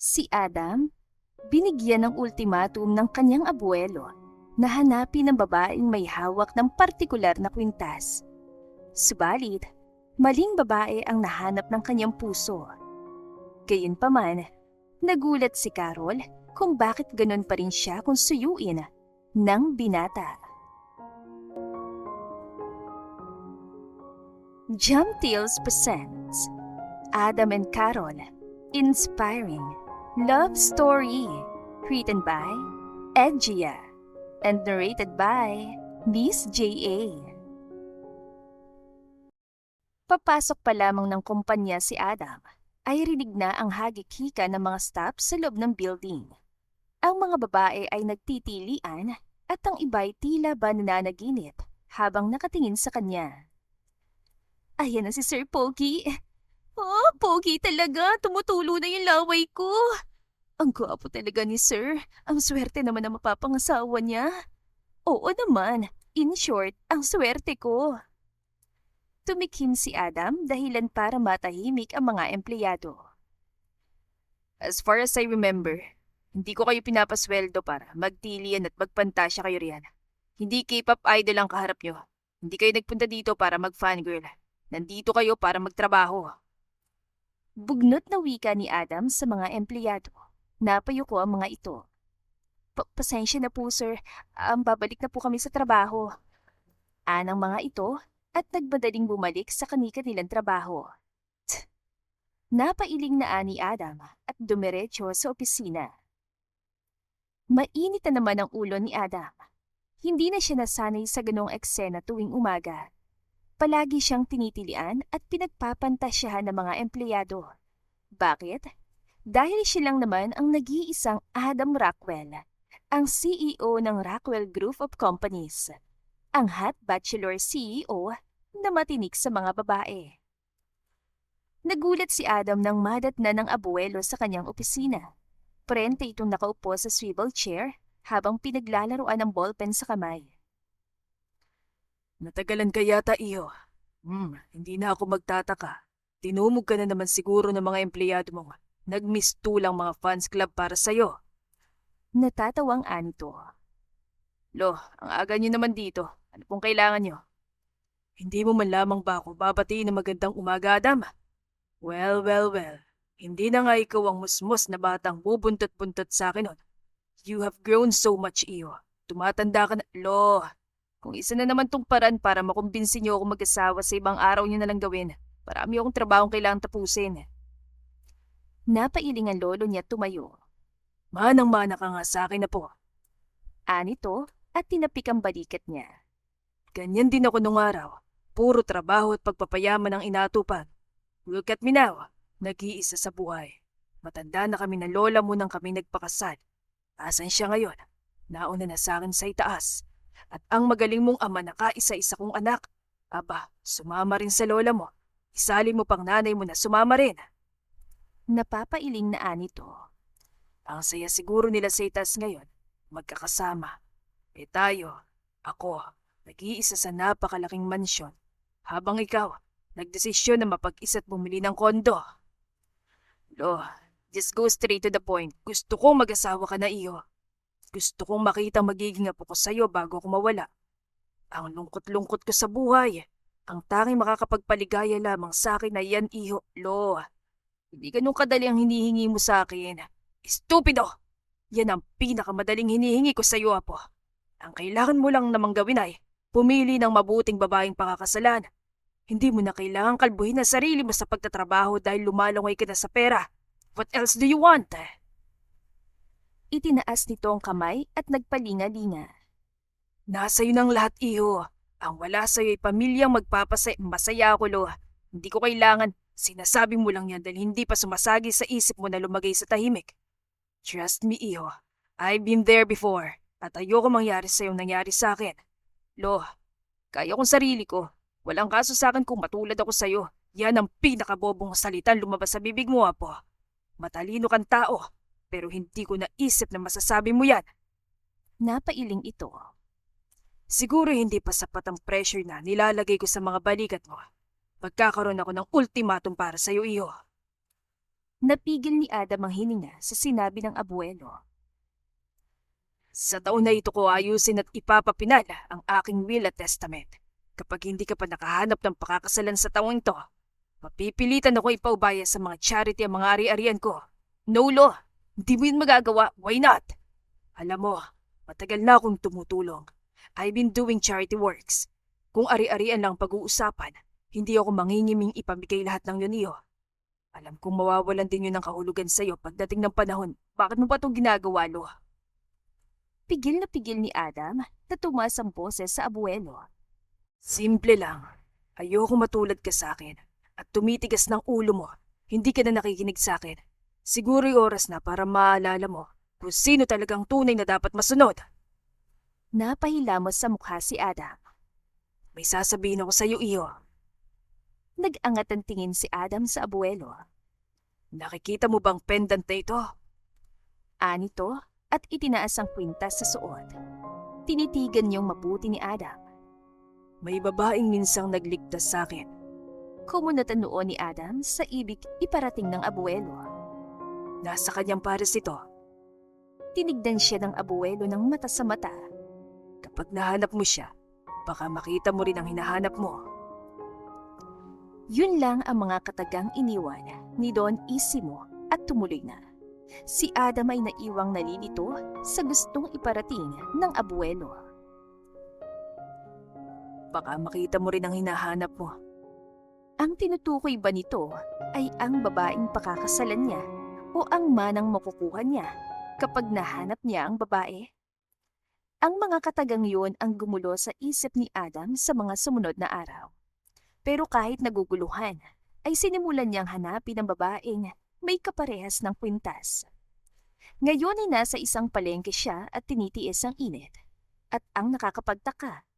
Si Adam, binigyan ng ultimatum ng kanyang abuelo na hanapin ang babaeng may hawak ng partikular na kwintas. Subalit, maling babae ang nahanap ng kanyang puso. Gayunpaman, nagulat si Carol kung bakit ganon pa rin siya kung suyuin ng binata. Jump Tales presents Adam and Carol, Inspiring Love Story, written by Edgia and narrated by Miss J.A. Papasok pa lamang ng kumpanya si Adam ay rinig na ang hagik-hika ng mga staff sa loob ng building. Ang mga babae ay nagtitilian at ang iba'y tila ba nananaginip habang nakatingin sa kanya. Ayan na si Sir Pogi. Oh, Pogi talaga. Tumutulo na yung laway ko. Ang gwapo talaga ni Sir. Ang swerte naman na mapapangasawa niya. Oo naman. In short, ang swerte ko. Tumikim si Adam dahilan para matahimik ang mga empleyado. As far as I remember, hindi ko kayo pinapasweldo para magtilian at magpantasya kayo riyan. Hindi K-pop idol ang kaharap nyo. Hindi kayo nagpunta dito para mag-fangirl. Nandito kayo para magtrabaho. Bugnot na wika ni Adam sa mga empleyado. Napayuko ang mga ito. Pasensya na po, sir. Babalik na po kami sa trabaho. Anang mga ito at nagbadaling bumalik sa kani-kanilang trabaho. Napailing na ani Adam at dumiretso sa opisina. Mainit na naman ang ulo ni Adam. Hindi na siya nasanay sa ganong eksena tuwing umaga. Palagi siyang tinitilian at pinagpapantasyahan ng mga empleyado. Bakit? Dahil siya lang naman ang nag-iisang Adam Rockwell, ang CEO ng Rockwell Group of Companies, ang hot bachelor CEO na matinik sa mga babae. Nagulat si Adam nang madatnan ng abuelo sa kanyang opisina. Prente itong nakaupo sa swivel chair habang pinaglalaroan ng ballpen sa kamay. Natagalan ka yata, iyo. Hindi na ako magtataka. Tinumog ka na naman siguro ng mga empleyado mo. Nag-miss lang mga fans club para sa'yo. Natatawang anito. Lo, ang aga nyo naman dito. Ano pong kailangan nyo? Hindi mo man lamang ba ako babatiin ng magandang umaga, Adam? Well. Hindi na nga ikaw ang musmos na batang bubuntot-buntot sa akin nun. You have grown so much, iyo. Tumatanda ka na. Lo, kung isa na naman tong paraan para makumbinsin niyo ako mag-asawa sa ibang araw niyo na lang gawin. Marami akong trabahong kailangang tapusin. Napailing ang lolo niya tumayo. Manang-mana ka nga sa akin na po. Anito at tinapik ang balikat niya. Ganyan din ako nung araw. Puro trabaho at pagpapayaman ang inatupag. Look at me now. Nag-iisa sa buhay. Matanda na kami na lola mo nang kami nagpakasal. Asan siya ngayon? Nauna na sa akin sa itaas. At ang magaling mong ama na kaisa-isa kong anak. Aba, sumama rin sa lola mo. Isali mo pang nanay mo na sumama rin. Napapailing na anito. Ang saya siguro nila sa itaas ngayon. Magkakasama. Tayo, ako, nag-iisa sa napakalaking mansyon. Habang ikaw, nagdesisyon na mapag-isa't bumili ng kondo. Lo, just go straight to the point. Gusto kong mag-asawa ka na, iyo. Gusto kong makita magiging apo ko sa'yo bago ako mawala. Ang lungkot-lungkot ko sa buhay. Ang tanging makakapagpaligaya lamang sa akin na yan, iho. Lo, hindi ganun kadali ang hinihingi mo sa akin. Estupido! Yan ang pinakamadaling hinihingi ko sa'yo, apo. Ang kailangan mo lang namang gawin ay pumili ng mabuting babaeng pakakasalan. Hindi mo na kailangang kalbuhin ang sarili mo sa pagtatrabaho dahil lumalangoy ka na sa pera. What else do you want? Itinaas nito ang kamay at nagpalinga-linga. Nasa iyo ng lahat, iho. Ang wala sa iyo ay pamilyang masaya ako, lo. Hindi ko kailangan. Sinasabi mo lang yan dahil hindi pa sumasagi sa isip mo na lumagay sa tahimik. Trust me, iho. I've been there before. At ayoko mangyari sa iyo nangyari sa akin. Lo, kaya kong sarili ko. Walang kaso sa akin kung matulad ako sa iyo. Yan ang pinakabobong salita lumabas sa bibig mo, apo. Matalino kang tao. Pero hindi ko naisip na masasabi mo yan. Napailing ito. Siguro hindi pa sapat ang pressure na nilalagay ko sa mga balikat mo. Magkakaroon ako ng ultimatum para sa'yo, iyo. Napigil ni Adam ang hininga sa sinabi ng abuelo. Sa taon na ito ko ayusin at ipapapinala ang aking will at testament. Kapag hindi ka pa nakahanap ng pakakasalan sa taong ito, mapipilitan ako ipaubaya sa mga charity ang mga ari-arian ko. No law, hindi mo yun magagawa. Why not? Alam mo, matagal na akong tumutulong. I've been doing charity works. Kung ari-arian lang pag-uusapan, hindi ako mangingiming ipamigay lahat ng yun iyo. Alam kong mawawalan din yun ng kahulugan sa'yo pagdating ng panahon. Bakit mo pa itong ginagawa, Lo? Pigil na pigil ni Adam na tumaas ang boses sa abuelo. Simple lang. Ayoko matulad ka sa akin at tumitigas ng ulo mo. Hindi ka na nakikinig sa akin. Siguro'y oras na para maalala mo kung sino talagang tunay na dapat masunod. Napahilamos sa mukha si Adam. May sasabihin ako sa iyo, iyo. Nag-angat ang tingin si Adam sa abuelo. Nakikita mo bang pendant na ito? Anito at itinaas ang kwintas sa suot. Tinitigan niyong mabuti ni Adam. May babaeng minsang nagligtas sa akin. Kumunatan noon ni Adam sa ibig iparating ng abuelo. Nasa kanyang pares ito. Tinigdan siya ng abuelo ng mata sa mata. Kapag nahanap mo siya, baka makita mo rin ang hinahanap mo. Yun lang ang mga katagang iniwan ni Don Isimo at tumuloy na. Si Adam ay naiwang nalilito sa gustong iparating ng abuelo. Baka makita mo rin ang hinahanap mo. Ang tinutukoy ba nito ay ang babaeng pakakasalan niya o ang manang makukuha niya kapag nahanap niya ang babae? Ang mga katagang yun ang gumulo sa isip ni Adam sa mga sumunod na araw. Pero kahit naguguluhan, ay sinimulan niyang hanapin ang babaeng may kaparehas ng kwintas. Ngayon ay nasa isang palengke siya at tinitiis ang init. At ang nakakapagtaka,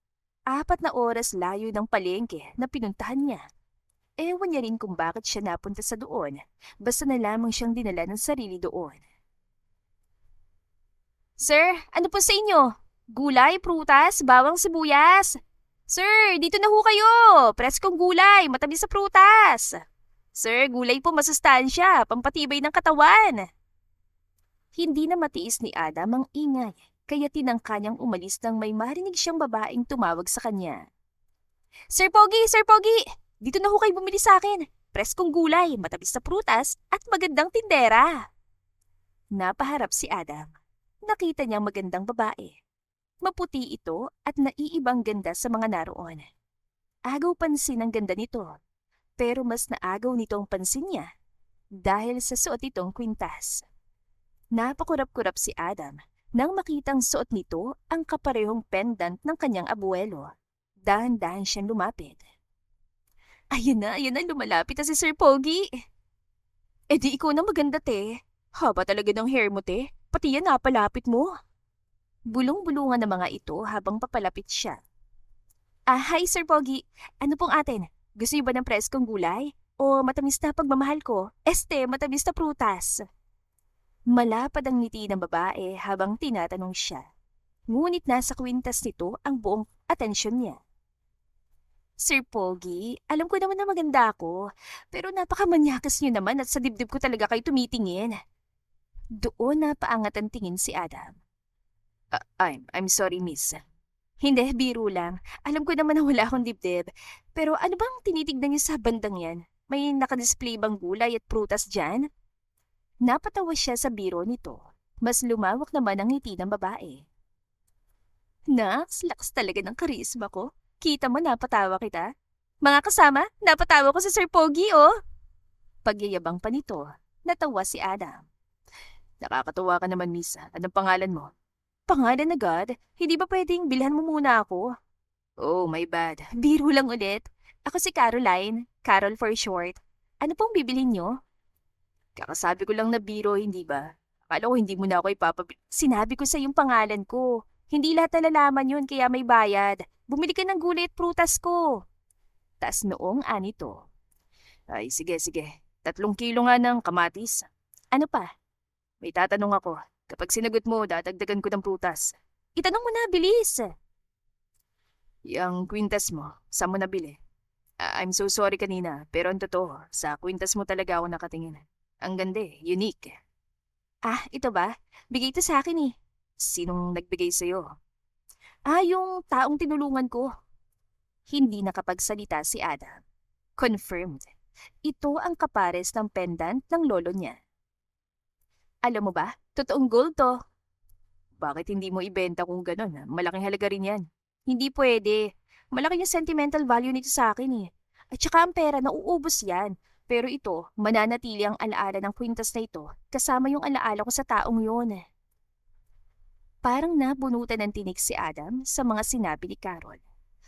4 na oras layo ng palengke na pinuntahan niya. Ewan niya rin kung bakit siya napunta sa doon, basta na lamang siyang dinala ng sarili doon. Sir, ano po sa inyo? Gulay, prutas, bawang sibuyas. Sir, dito na ho kayo. Preskong gulay, matamis sa prutas. Sir, gulay po masustansya, pampatibay ng katawan. Hindi na matiis ni Adam ang ingay, kaya tinangka niyang umalis nang may marinig siyang babaeng tumawag sa kanya. Sir Pogi! Sir Pogi! Dito na ho kayo bumili sa akin. Preskong gulay, matamis na prutas, at magandang tindera. Napaharap si Adam. Nakita niyang magandang babae. Maputi ito at naiibang ganda sa mga naroon. Agaw pansin ang ganda nito, pero mas naagaw nito ang pansin niya dahil sa suot nitong kwintas. Napakurap-kurap si Adam nang makitang suot nito ang kaparehong pendant ng kanyang abuelo. Dahan-dahan siyang lumapit. Ayan na, lumalapit na si Sir Pogi. Eh di ikaw na maganda, te. Haba talaga ng hair mo, te. Pati yan napalapit mo. Bulong-bulungan ng mga ito habang papalapit siya. Hi Sir Pogi. Ano pong atin? Gusto niyo ba ng preskong gulay? O matamis na pagmamahal ko? Matamis na prutas. Malapad ang ngiti ng babae habang tinatanong siya. Ngunit nasa kwintas nito ang buong atensyon niya. Sir Pogi, alam ko naman na maganda ako, pero napakamanyakas niyo naman at sa dibdib ko talaga kayo tumitingin. Doon napaangat ang tingin si Adam. I'm sorry, miss. Hindi, biro lang. Alam ko naman na wala akong dibdib. Pero ano bang tinitignan niyo sa bandang yan? May nakadisplay bang gulay at prutas dyan? Napatawa siya sa biro nito. Mas lumawak naman ang ngiti ng babae. Naks, lakas talaga ng karisma ko. Kita mo, napatawa kita. Mga kasama, napatawa ko sa Sir Pogi, oh. Pagyayabang pa nito, natawa si Adam. Nakakatuwa ka naman, miss. Anong pangalan mo? Pangalan agad? Hindi ba pwedeng bilhan mo muna ako? Oh, my bad. Biro lang ulit. Ako si Caroline. Carol for short. Ano pong bibilhin nyo? Kakasabi ko lang na biro, hindi ba? Akala ko hindi mo na ako Sinabi ko sa yung pangalan ko. Hindi lahat nalalaman yun kaya may bayad. Bumili ka ng gulay at prutas ko. Tas noong anito. Ay, sige. 3 kilo nga ng kamatis. Ano pa? May tatanong ako. Kapag sinagot mo, dadagdagan ko ng prutas. Itanong mo na, bilis. Yung kwintas mo, saan mo nabili? I'm so sorry kanina, pero ang totoo, sa kwintas mo talaga ako nakatingin. Ang ganda eh, unique. Ah, ito ba? Bigay ito sa akin eh. Sinong nagbigay sa'yo? Ah, yung taong tinulungan ko. Hindi nakapagsalita si Adam. Confirmed. Ito ang kapares ng pendant ng lolo niya. Alam mo ba, totoong gold to. Bakit hindi mo ibenta kung gano'n? Malaking halaga rin yan. Hindi pwede. Malaki yung sentimental value nito sa akin eh. At saka ang pera, nauubos yan. Pero ito, mananatili ang alaala ng kwintas na ito kasama yung alaala ko sa taong yun. Parang nabunutan ng tinik si Adam sa mga sinabi ni Carol.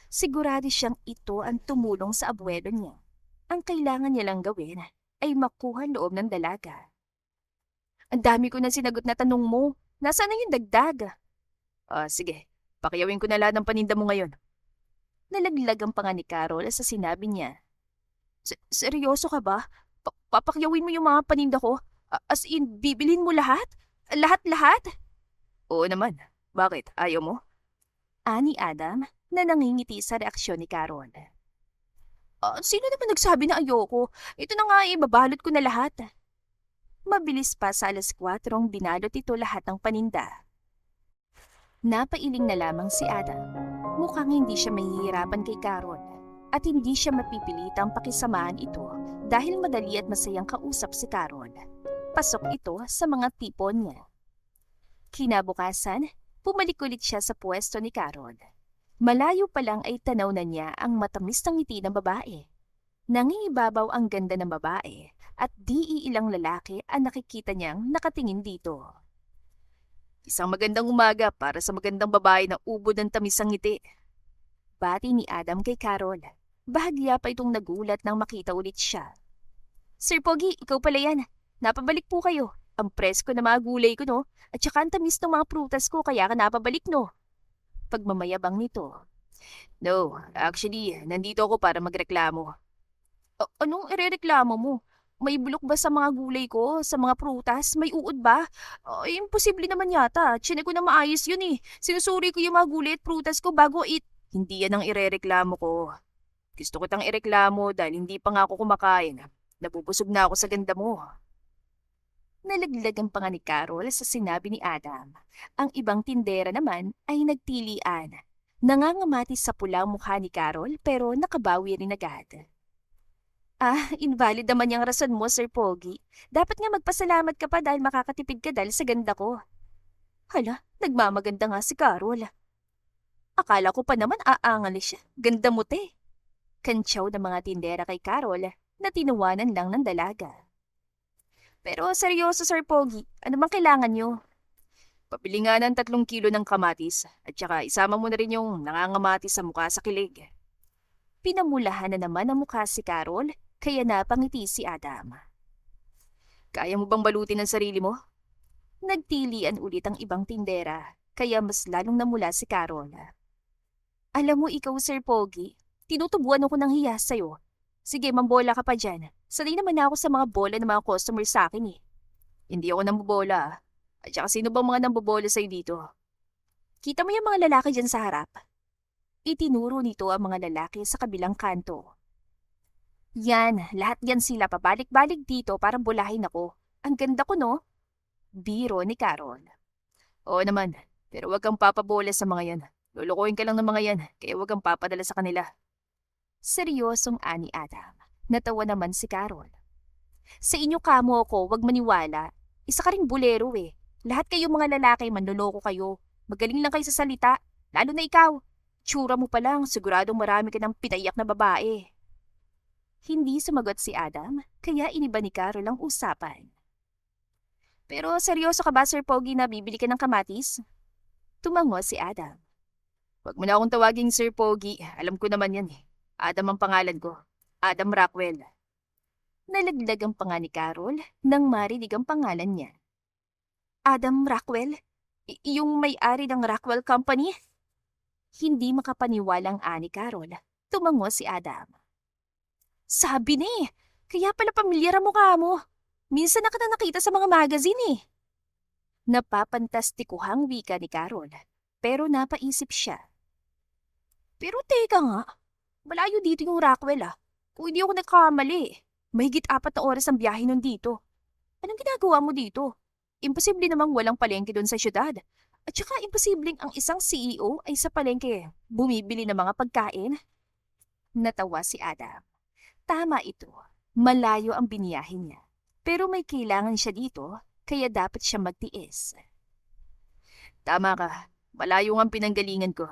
Sigurado siyang ito ang tumulong sa abuelo niya. Ang kailangan niya lang gawin ay makuha ang loob ng dalaga. Ang dami ko na sinagot na tanong mo. Nasaan na yung dagdag? Sige, pakiyawin ko na lahat ng paninda mo ngayon. Nalaglag ang panga ni Carol sa sinabi niya. Seryoso ka ba? Papakyawin mo yung mga paninda ko? As in, bibilhin mo lahat? Lahat-lahat? Oo naman. Bakit? Ayaw mo? Ani Adam na nangingiti sa reaksyon ni Carol. Sino naman nagsabi na ayoko? Ito na nga ibabalot ko na lahat. Mabilis pa sa 4:00 binalot ito lahat ng paninda. Napailing na lamang si Adam. Mukhang hindi siya mahihirapan kay Carol at hindi siya mapipilitang pakisamahan ito dahil madali at masayang kausap si Carol. Pasok ito sa mga tipon niya. Kinabukasan, bumalik ulit siya sa pwesto ni Carol. Malayo pa lang ay tanaw na niya ang matamis ng ngiti ng babae. Nangingibabaw ang ganda ng babae at di ilang lalaki ang nakikita niyang nakatingin dito. Isang magandang umaga para sa magandang babae na ubod ng tamis ang ngiti. Bati ni Adam kay Carol. Bahagya pa itong nagulat nang makita ulit siya. Sir Pogi, ikaw pala yan. Napabalik po kayo. Ang presko na mga gulay ko, no? At saka ang tamis ng mga prutas ko kaya ka napabalik, no? Pagmamayabang nito. No, actually, nandito ako para magreklamo. Anong irereklamo mo? May bulok ba sa mga gulay ko? Sa mga prutas? May uod ba? Imposible naman yata. Chinek ko na maayos yun eh. Sinusuri ko yung mga gulay at prutas ko bago Hindi yan ang irereklamo ko. Gusto ko tang ireklamo dahil hindi pa nga ako kumakain. Nabubusog na ako sa ganda mo. Nalaglag ang panga ni Carol sa sinabi ni Adam. Ang ibang tindera naman ay nagtilian. Nangangamati sa pulang mukha ni Carol pero nakabawi rin agad. Invalid naman yung rason mo, Sir Pogi. Dapat nga magpasalamat ka pa dahil makakatipid ka dahil sa ganda ko. Hala, nagmamaganda nga si Carol. Akala ko pa naman aangali siya. Ganda mo, te. Kantsaw ng mga tindera kay Carol na tinuwanan lang ng dalaga. Pero seryoso, Sir Pogi, ano bang kailangan nyo? Pabili nga ng 3 kilo ng kamatis at saka isama mo na rin yung nangangamatis sa mukha sa kilig. Pinamulahan na naman ang mukha si Carol kaya napangiti si Adam. Kaya mo bang balutin ang sarili mo? Nagtilian ulit ang ibang tindera kaya mas lalong namula si Carol. Alam mo ikaw, Sir Pogi, tinutubuan ako ng hiya sa'yo. Sige, mambola ka pa dyan. Sanay naman ako sa mga bola ng mga customer sa akin eh. Hindi ako nambobola. At saka sino bang mga nambobola sa'yo dito? Kita mo yung mga lalaki dyan sa harap? Itinuro nito ang mga lalaki sa kabilang kanto. Yan, lahat yan sila pabalik-balik dito para bulahin ako. Ang ganda ko, no? Biro ni Carol. Oo naman, pero wag kang papabola sa mga yan. Lulukuhin ka lang ng mga yan, kaya wag kang papadala sa kanila. Seryosong ani Adam. Natawa naman si Carol. Sa inyo kamo ako, wag maniwala. Isa ka ring bulero eh. Lahat kayo mga lalaki, manloloko kayo. Magaling lang kayo sa salita, lalo na ikaw. Tsura mo pa lang, siguradong marami ka ng pinaiyak na babae. Hindi sumagot si Adam, kaya iniba ni Carol ang usapan. Pero seryoso ka ba, Sir Pogi, na bibili ka ng kamatis? Tumango si Adam. Wag mo na akong tawaging Sir Pogi, alam ko naman yan eh. Adam ang pangalan ko. Adam Rockwell. Nalaglag ang panga ni Carol nang marinig ang pangalan niya. Adam Rockwell? Yung may-ari ng Rockwell Company? Hindi makapaniwalang ani Carol. Tumango si Adam. Sabi ni, kaya pala pamilyar ang mukha mo. Minsan na kita nakita sa mga magazine eh. Napapantastikuhang wika ni Carol, pero napaisip siya. Pero teka nga, malayo dito yung Rockwell ah. Kung hindi ako nagkamali, mahigit 4 na oras ang biyahe nun dito. Anong ginagawa mo dito? Imposible namang walang palengke doon sa syudad. At saka imposibleng ang isang CEO ay sa palengke bumibili ng mga pagkain. Natawa si Adam. Tama ito. Malayo ang biniyahin niya. Pero may kailangan siya dito, kaya dapat siya magtiis. Tama ka. Malayo ang pinanggalingan ko.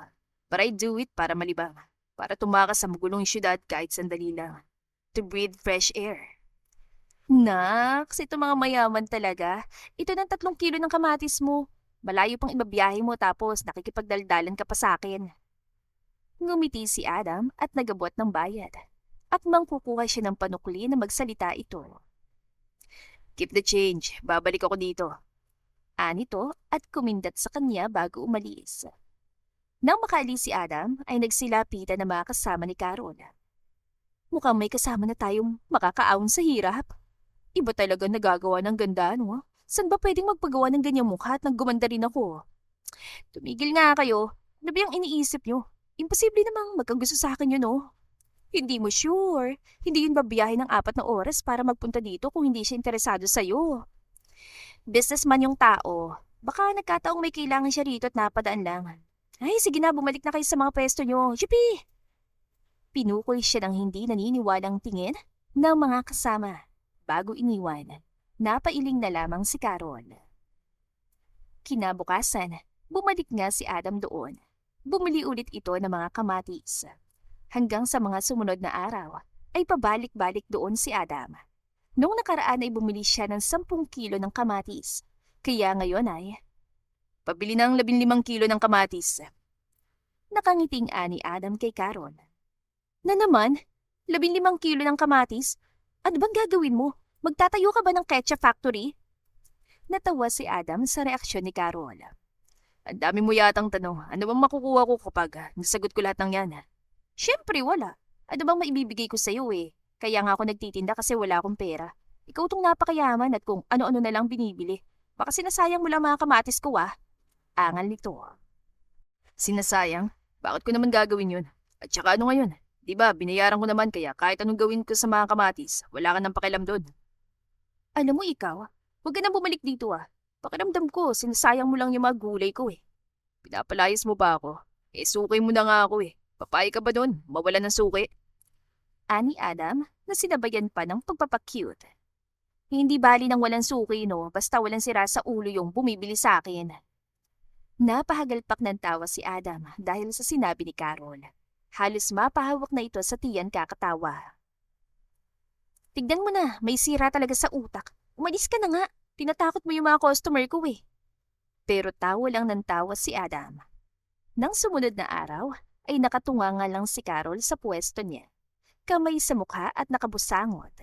But I do it para malibang. Para tumakas sa magulong syudad kahit sandali lang. To breathe fresh air. Naks, ito mga mayaman talaga. Ito ng 3 kilo ng kamatis mo. Malayo pang ibabiyahe mo tapos nakikipagdaldalan ka pa sa akin. Ngumiti si Adam at nagabot ng bayad. At mangkukuha siya ng panukli na magsalita ito. Keep the change. Babalik ako dito. Anito at kumindat sa kanya bago umalis. Nang makaalis si Adam ay nagsilapitan na mga kasama ni Carol. Mukhang may kasama na tayong makakaahon sa hirap. Iba talaga nagagawa ng ganda, no? Saan ba pwedeng magpagawa ng ganyang mukha at naggumanda rin ako? Tumigil nga kayo. Ano ba yung iniisip nyo? Imposible namang magkagusto sa akin yun, no? Hindi mo sure. Hindi yun babiyahe ng 4 na oras para magpunta dito kung hindi siya interesado sa'yo. Businessman yung tao. Baka nagkataong may kailangan siya rito at napadaan lang. Ay, sige na, bumalik na kayo sa mga pwesto nyo. Yippee! Pinukol siya ng hindi naniniwalang tingin ng mga kasama. Bago iniwan, napailing na lamang si Carol. Kinabukasan, bumalik nga si Adam doon. Bumili ulit ito ng mga kamatis. Hanggang sa mga sumunod na araw, ay pabalik-balik doon si Adam. Noong nakaraan ay bumili siya ng 10 kilo ng kamatis. Kaya ngayon ay, Pabili ng 15 kilo ng kamatis. nakangiting ani Adam kay Carol. Na naman, 15 kilo ng kamatis? Ano bang gagawin mo? Magtatayo ka ba ng ketchup factory? Natawa si Adam sa reaksyon ni Carol. Ang dami mo yatang tanong. Ano bang makukuha ko kapag nasagot ko lahat ng yan? Siyempre wala. Ano bang maibibigay ko sa'yo eh? Kaya nga ako nagtitinda kasi wala akong pera. Ikaw tong napakayaman at kung ano-ano na lang binibili. Baka sinasayang mo lang mga kamatis ko ah. Angal nito. Sinasayang? Bakit ko naman gagawin yun? At saka ano ngayon? Diba, binayaran ko naman kaya kahit anong gawin ko sa mga kamatis, wala ka nang pakialam doon. Alam mo ikaw, huwag ka nang bumalik dito ah. Pakiramdam ko, sinasayang mo lang yung mga gulay ko eh. Pinapalayas mo ba ako? Eh, suki mo na nga ako eh. Papayag ka ba doon? Mawalan ng suki? Ani Adam na sinabayan pa ng pagpapakyut. Hindi bali ng walang suki no, basta walang sira sa ulo yung bumibili sa akin. Napahagalpak ng tawa si Adam dahil sa sinabi ni Carol. Halos mapahawak na ito sa tiyan kakatawa. Tignan mo na, may sira talaga sa utak. Umalis ka na nga, tinatakot mo yung mga customer ko eh. Pero tawa lang ng tawa si Adam. Nang sumunod na araw, ay nakatunga nga lang si Carol sa pwesto niya. Kamay sa mukha at nakabusangot.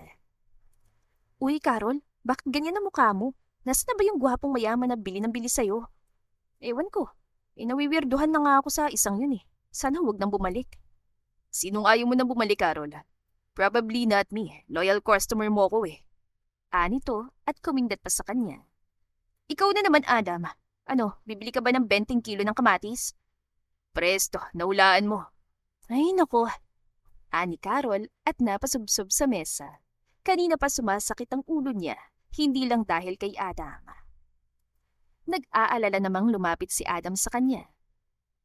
Uy Carol, bakit ganyan ang mukha mo? Nasaan na ba yung gwapong mayaman na bili ng bili sa'yo? Ewan ko, nawiwirduhan na nga ako sa isang yun eh. Sana huwag nang bumalik. Sinong ayaw mo nang bumalik, Carol? Probably not me. Loyal customer mo ko eh. Anito at kumindat pa sa kanya. Ikaw na naman Adam. Ano, bibili ka ba ng 20 kilo ng kamatis? Presto, naulaan mo. Ay nako. Ani Carol at napasubsob sa mesa. Kanina pa sumasakit ang ulo niya, hindi lang dahil kay Adam. Nag-aalala namang lumapit si Adam sa kanya.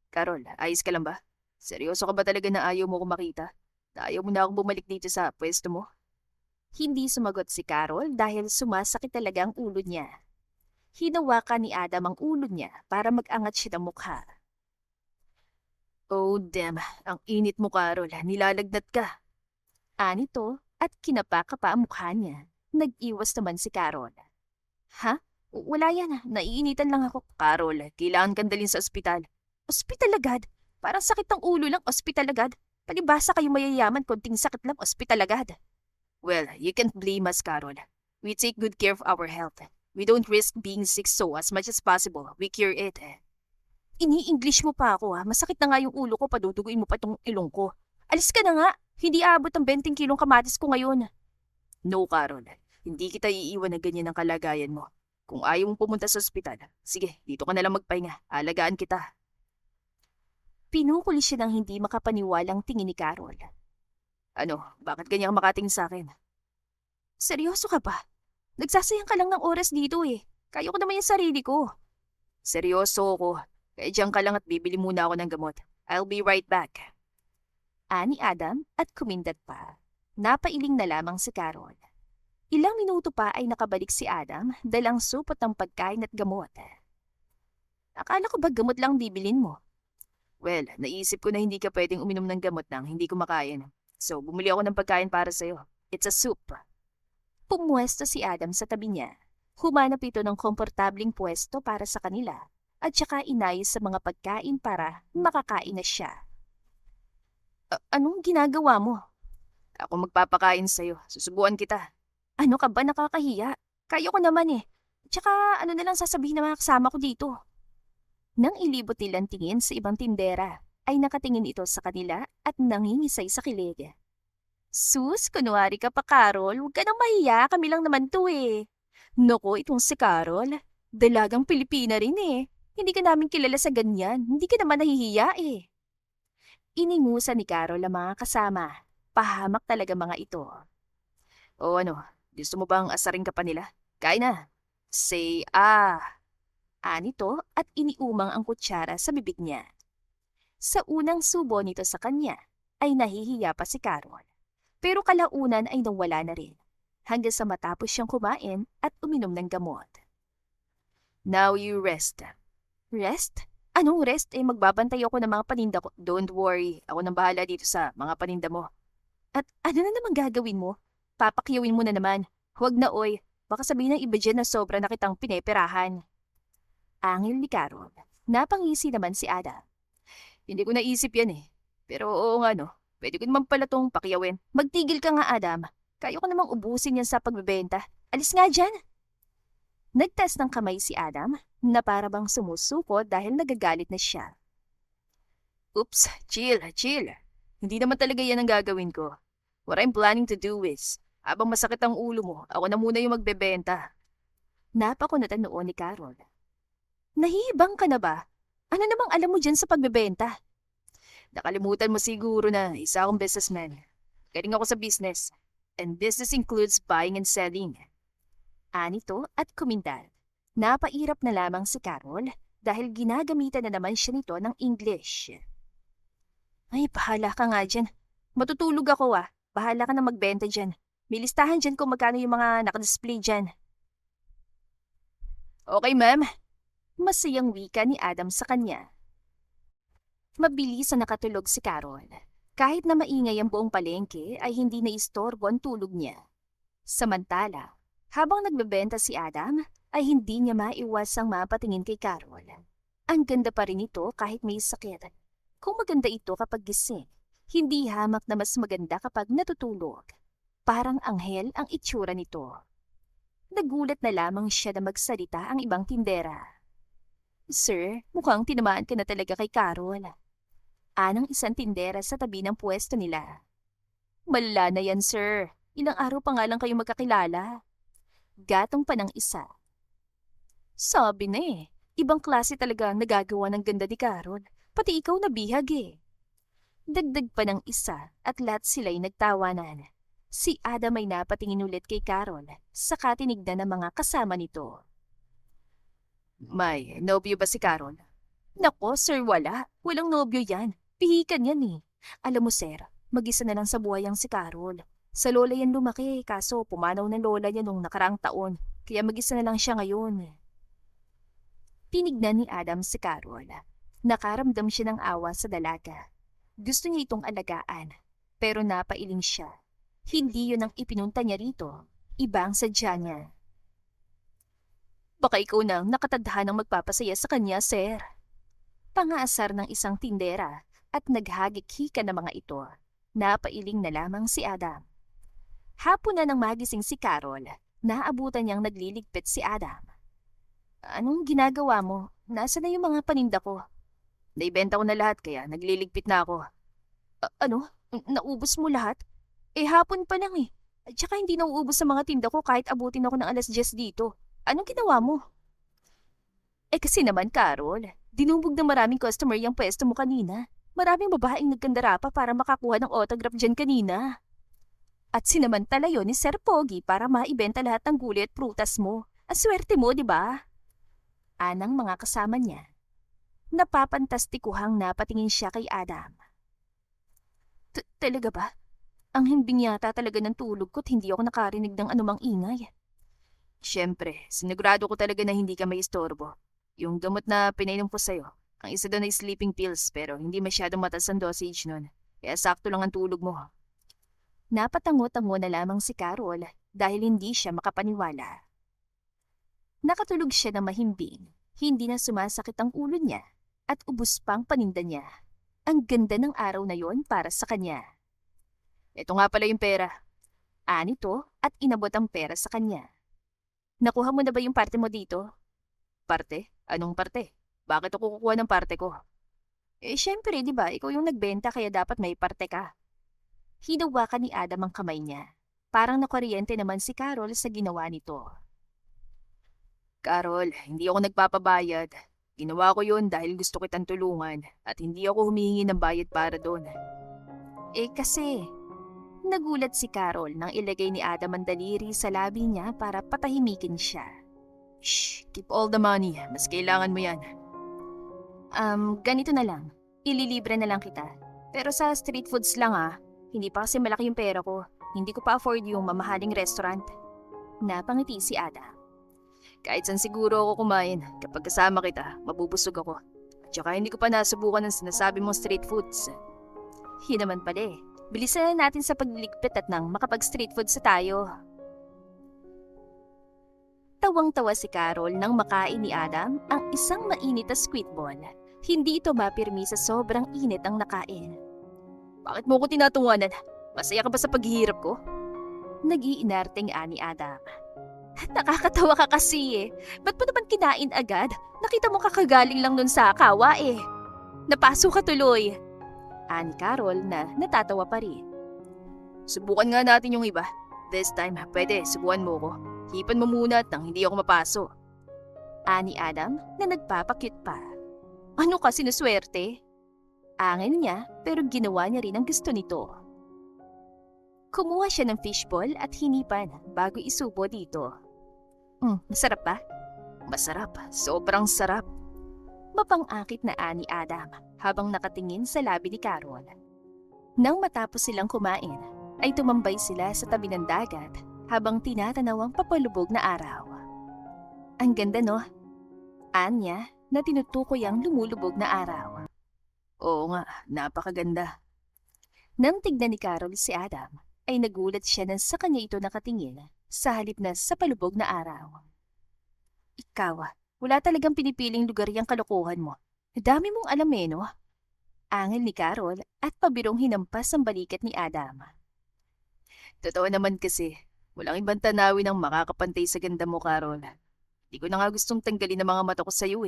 Carol, ayos ka lang ba? Seryoso ka ba talaga na ayaw mo ko makita? Na ayaw mo na akong bumalik dito sa pwesto mo? Hindi sumagot si Carol dahil sumasakit talaga ang ulo niya. Hinawakan ni Adam ang ulo niya para mag-angat siya ng mukha. Oh damn, ang init mo Carol, nilalagnat ka. Anito at kinapa pa ang mukha niya. Nag-iwas naman si Carol. Ha? Wala yan. Naiinitan lang ako. Carol, kailangan kang dalhin sa ospital. Ospital agad? Parang sakit ng ulo lang, ospital agad. Palibasa kayo mayayaman, konting sakit lang, ospital agad. Well, you can't blame us, Carol. We take good care of our health. We don't risk being sick so as much as possible, we cure it. Ini-English mo pa ako ha. Masakit na nga yung ulo ko, paduduguin mo pa tong ilong ko. Alis ka na nga. Hindi aabot ang 20 kilong kamatis ko ngayon. No, Carol. Hindi kita iiwan na ganyan ang kalagayan mo. Kung ayaw mong pumunta sa ospital, sige, dito ka na lang magpahinga. Alagaan kita. Pinukuli siya ng hindi makapaniwalang tingin ni Carol. Ano, bakit ganyan makatingin sa akin? Seryoso ka ba? Nagsasayang ka lang ng oras dito eh. Kaya ko naman yung sarili ko. Seryoso ako. Kaya diyan ka lang at bibili muna ako ng gamot. I'll be right back. Ani Adam at kumindat pa. Napailing na lamang si Carol. Ilang minuto pa ay nakabalik si Adam dalang supot ng pagkain at gamot. Akala ko ba gamot lang bibilin mo? Well, naisip ko na hindi ka pwedeng uminom ng gamot nang hindi kumakain. So, bumili ako ng pagkain para sa'yo. It's a soup. Pumuesto si Adam sa tabi niya. Humanap ito ng komportabling pwesto para sa kanila at saka inayos sa mga pagkain para makakain na siya. Anong ginagawa mo? Ako magpapakain sa'yo. Susubuan kita. Ano ka ba, nakakahiya? Kaya ko naman eh. Tsaka ano na lang sasabihin ng mga kasama ko dito? Nang ilibot nilang tingin sa ibang tindera, ay nakatingin ito sa kanila at nangingisay sa kilig. Sus, kunwari ka pa, Carol. Huwag ka nang mahiya, kami lang naman to eh. Noko, itong si Carol. Dalagang Pilipina rin eh. Hindi ka namin kilala sa ganyan. Hindi ka naman nahihiya eh. Iningusa ni Carol ang mga kasama. Pahamak talaga mga ito. O ano, gusto mo bang asarin ka pa nila? Kain na. Say Anito at iniumang ang kutsara sa bibig niya. Sa unang subo nito sa kanya, ay nahihiya pa si Carol. Pero kalaunan ay nawala na rin, hanggang sa matapos siyang kumain at uminom ng gamot. Now you rest. Rest? Anong rest? Magbabantay ako ng mga paninda ko. Don't worry, ako nang bahala dito sa mga paninda mo. At ano na naman gagawin mo? Papakyawin mo na naman. Huwag na oy, baka sabihin ng iba dyan na sobra na kitang pineperahan. Angil ni Carol. Napangisi naman si Ada. Hindi ko naisip yan eh. Pero oo nga no, pwede ko naman pala tong pakyawin. Magtigil ka nga, Adam. Kaya ko namang ubusin yan sa pagbebenta. Alis nga dyan. Nagtas ng kamay si Adam na para bang sumusuko dahil nagagalit na siya. Oops, chill. Hindi naman talaga yan ang gagawin ko. What I'm planning to do is, habang masakit ang ulo mo, ako na muna yung magbebenta. Napakunatan noon ni Carol. Nahihibang ka na ba? Ano namang alam mo dyan sa pagbebenta? Nakalimutan mo siguro na isa akong businessman. Galing ako sa business. And business includes buying and selling. Anito at kumindat. Napairap na lamang si Carol dahil ginagamitan na naman siya nito ng English. Ay, bahala ka nga dyan. Matutulog ako ah. Bahala ka na magbenta dyan. May listahan dyan kung magkano yung mga nakadisplay dyan. Okay, ma'am. Masayang wika ni Adam sa kanya. Mabilis na nakatulog si Carol. Kahit na maingay ang buong palengke ay hindi naistorbo ang tulog niya. Samantala, habang nagbebenta si Adam, ay hindi niya maiwasang mapatingin kay Carol. Ang ganda pa rin ito kahit may sakit. Kung maganda ito kapag gising, hindi hamak na mas maganda kapag natutulog. Parang anghel ang itsura nito. Nagulat na lamang siya na magsalita ang ibang tindera. Sir, mukhang tinamaan ka na talaga kay Carol. Anang isang tindera sa tabi ng pwesto nila. Malala na yan, sir. Ilang araw pa nga lang kayo magkakilala. Gatong pa ng isa. Sabi na eh, ibang klase talaga ang nagagawa ng ganda ni Carol. Pati ikaw nabihag eh. Dagdag pa ng isa at lahat sila'y nagtawanan. Si Adam ay napatingin ulit kay Carol, saka tinignan ng mga kasama nito. May nobyo ba si Carol? Nako, sir, wala. Walang nobyo yan. Pihikan yan eh. Alam mo, sir, mag-isa na lang sa buhay ang si Carol. Sa lola yan lumaki, kaso pumanaw ng lola niya nung nakaraang taon. Kaya mag-isa na lang siya ngayon. Tinignan ni Adam si Carol. Nakaramdam siya ng awa sa dalaga. Gusto niya itong alagaan, pero napailing siya. Hindi yun ang ipinunta niya rito. Iba ang sadya niya. Baka ikaw nang nakatadhanang magpapasaya sa kanya, sir. Pangaasar ng isang tindera at naghagik-hika ng mga ito. Napailing na lamang si Adam. Hapon na nang magising si Carol, naabutan niyang nagliligpit si Adam. Anong ginagawa mo? Nasaan na yung mga paninda ko? Naibenta ko na lahat kaya nagliligpit na ako. Ano? Naubos mo lahat? Hapon pa lang eh. At saka hindi nauubos sa mga tinda ko kahit abutin ako ng 10:00 dito. Anong ginawa mo? Kasi naman, Carol, dinubog ng maraming customer yung pwesto mo kanina. Maraming babaeng nagkandara pa para makakuha ng autograph dyan kanina. At sinamantala yon ni Sir Pogi para maibenta lahat ng gulay at prutas mo. Ang swerte mo, di ba? Anang mga kasama niya. Napapantastikuhang napatingin siya kay Adam. Talaga ba? Ang himbing yata talaga ng tulog ko't hindi ako nakarinig ng anumang ingay. Siyempre, sinigurado ko talaga na hindi ka may istorbo. Yung gamot na pinainom ko sa'yo, ang isa doon ay sleeping pills pero hindi masyadong mataas ang dosage nun. Kaya sakto lang ang tulog mo. Napatango-tango na lamang si Carol dahil hindi siya makapaniwala. Nakatulog siya na mahimbing, hindi na sumasakit ang ulo niya at ubos pang paninda niya. Ang ganda ng araw na yon para sa kanya. Ito nga pala yung pera. Anito at inabot ang pera sa kanya. Nakuha mo na ba yung parte mo dito? Parte? Anong parte? Bakit ako kukuha ng parte ko? Syempre, di ba, ikaw yung nagbenta kaya dapat may parte ka. Hinawakan ni Adam ang kamay niya. Parang nakuryente naman si Carol sa ginawa nito. Carol, hindi ako nagpapabayad. Ginawa ko yun dahil gusto kitang tulungan at hindi ako humihingi ng bayad para doon. Kasi, nagulat si Carol nang ilagay ni Adam ang daliri sa labi niya para patahimikin siya. Shh, keep all the money. Mas kailangan mo yan. Ganito na lang. Ililibre na lang kita. Pero sa street foods lang Hindi pa kasi malaki yung pera ko. Hindi ko pa afford yung mamahaling restaurant. Napangiti si Adam. Kahit saan siguro ako kumain. Kapag kasama kita, mabubusog ako. At saka hindi ko pa nasubukan ng sinasabi mong street foods. Yun naman pala Bilisan na natin sa pagliligpit at nang makapag-street food sa tayo. Tawang-tawa si Carol nang makain ni Adam ang isang mainit na squid ball. Hindi ito mapirmi sa sobrang init ang nakain. Bakit mo ko tinatunganan? Masaya ka ba sa paghihirap ko? Nag-iinarteng ani Adam. Nakakatawa ka kasi Ba't mo naman kinain agad? Nakita mo kakagaling lang nun sa kawa Napasok ka tuloy. Ani Carol na natatawa pa rin. Subukan nga natin yung iba. This time, pwede, subukan mo ko. Hipan mo muna at nang hindi ako mapaso. Ani Adam na nagpapakyut pa. Ano ka sinuswerte? Angin niya pero ginawa niya rin ang gusto nito. Kumuha siya ng fishball at hinipan bago isubo dito. Masarap ba? Masarap, sobrang sarap. Mapang-akit na ani Adam habang nakatingin sa labi ni Carol. Nang matapos silang kumain, ay tumambay sila sa tabi ng dagat habang tinatanaw ang papalubog na araw. Ang ganda no? Anya na tinutukoy ang lumulubog na araw. Oo nga, napakaganda. Nang tignan ni Carol si Adam, ay nagulat siya na sa kanya ito nakatingin sa halip na sa palubog na araw. Ikaw, wala talagang pinipiling lugar yung kalokohan mo. Dami mong alam no? Angil ni Carol at pabirong hinampas ang balikat ni Adam. Totoo naman kasi, walang ibang tanawin ang makakapantay sa ganda mo, Carol. Di ko na nga gustong tanggalin ang mga mata ko sa'yo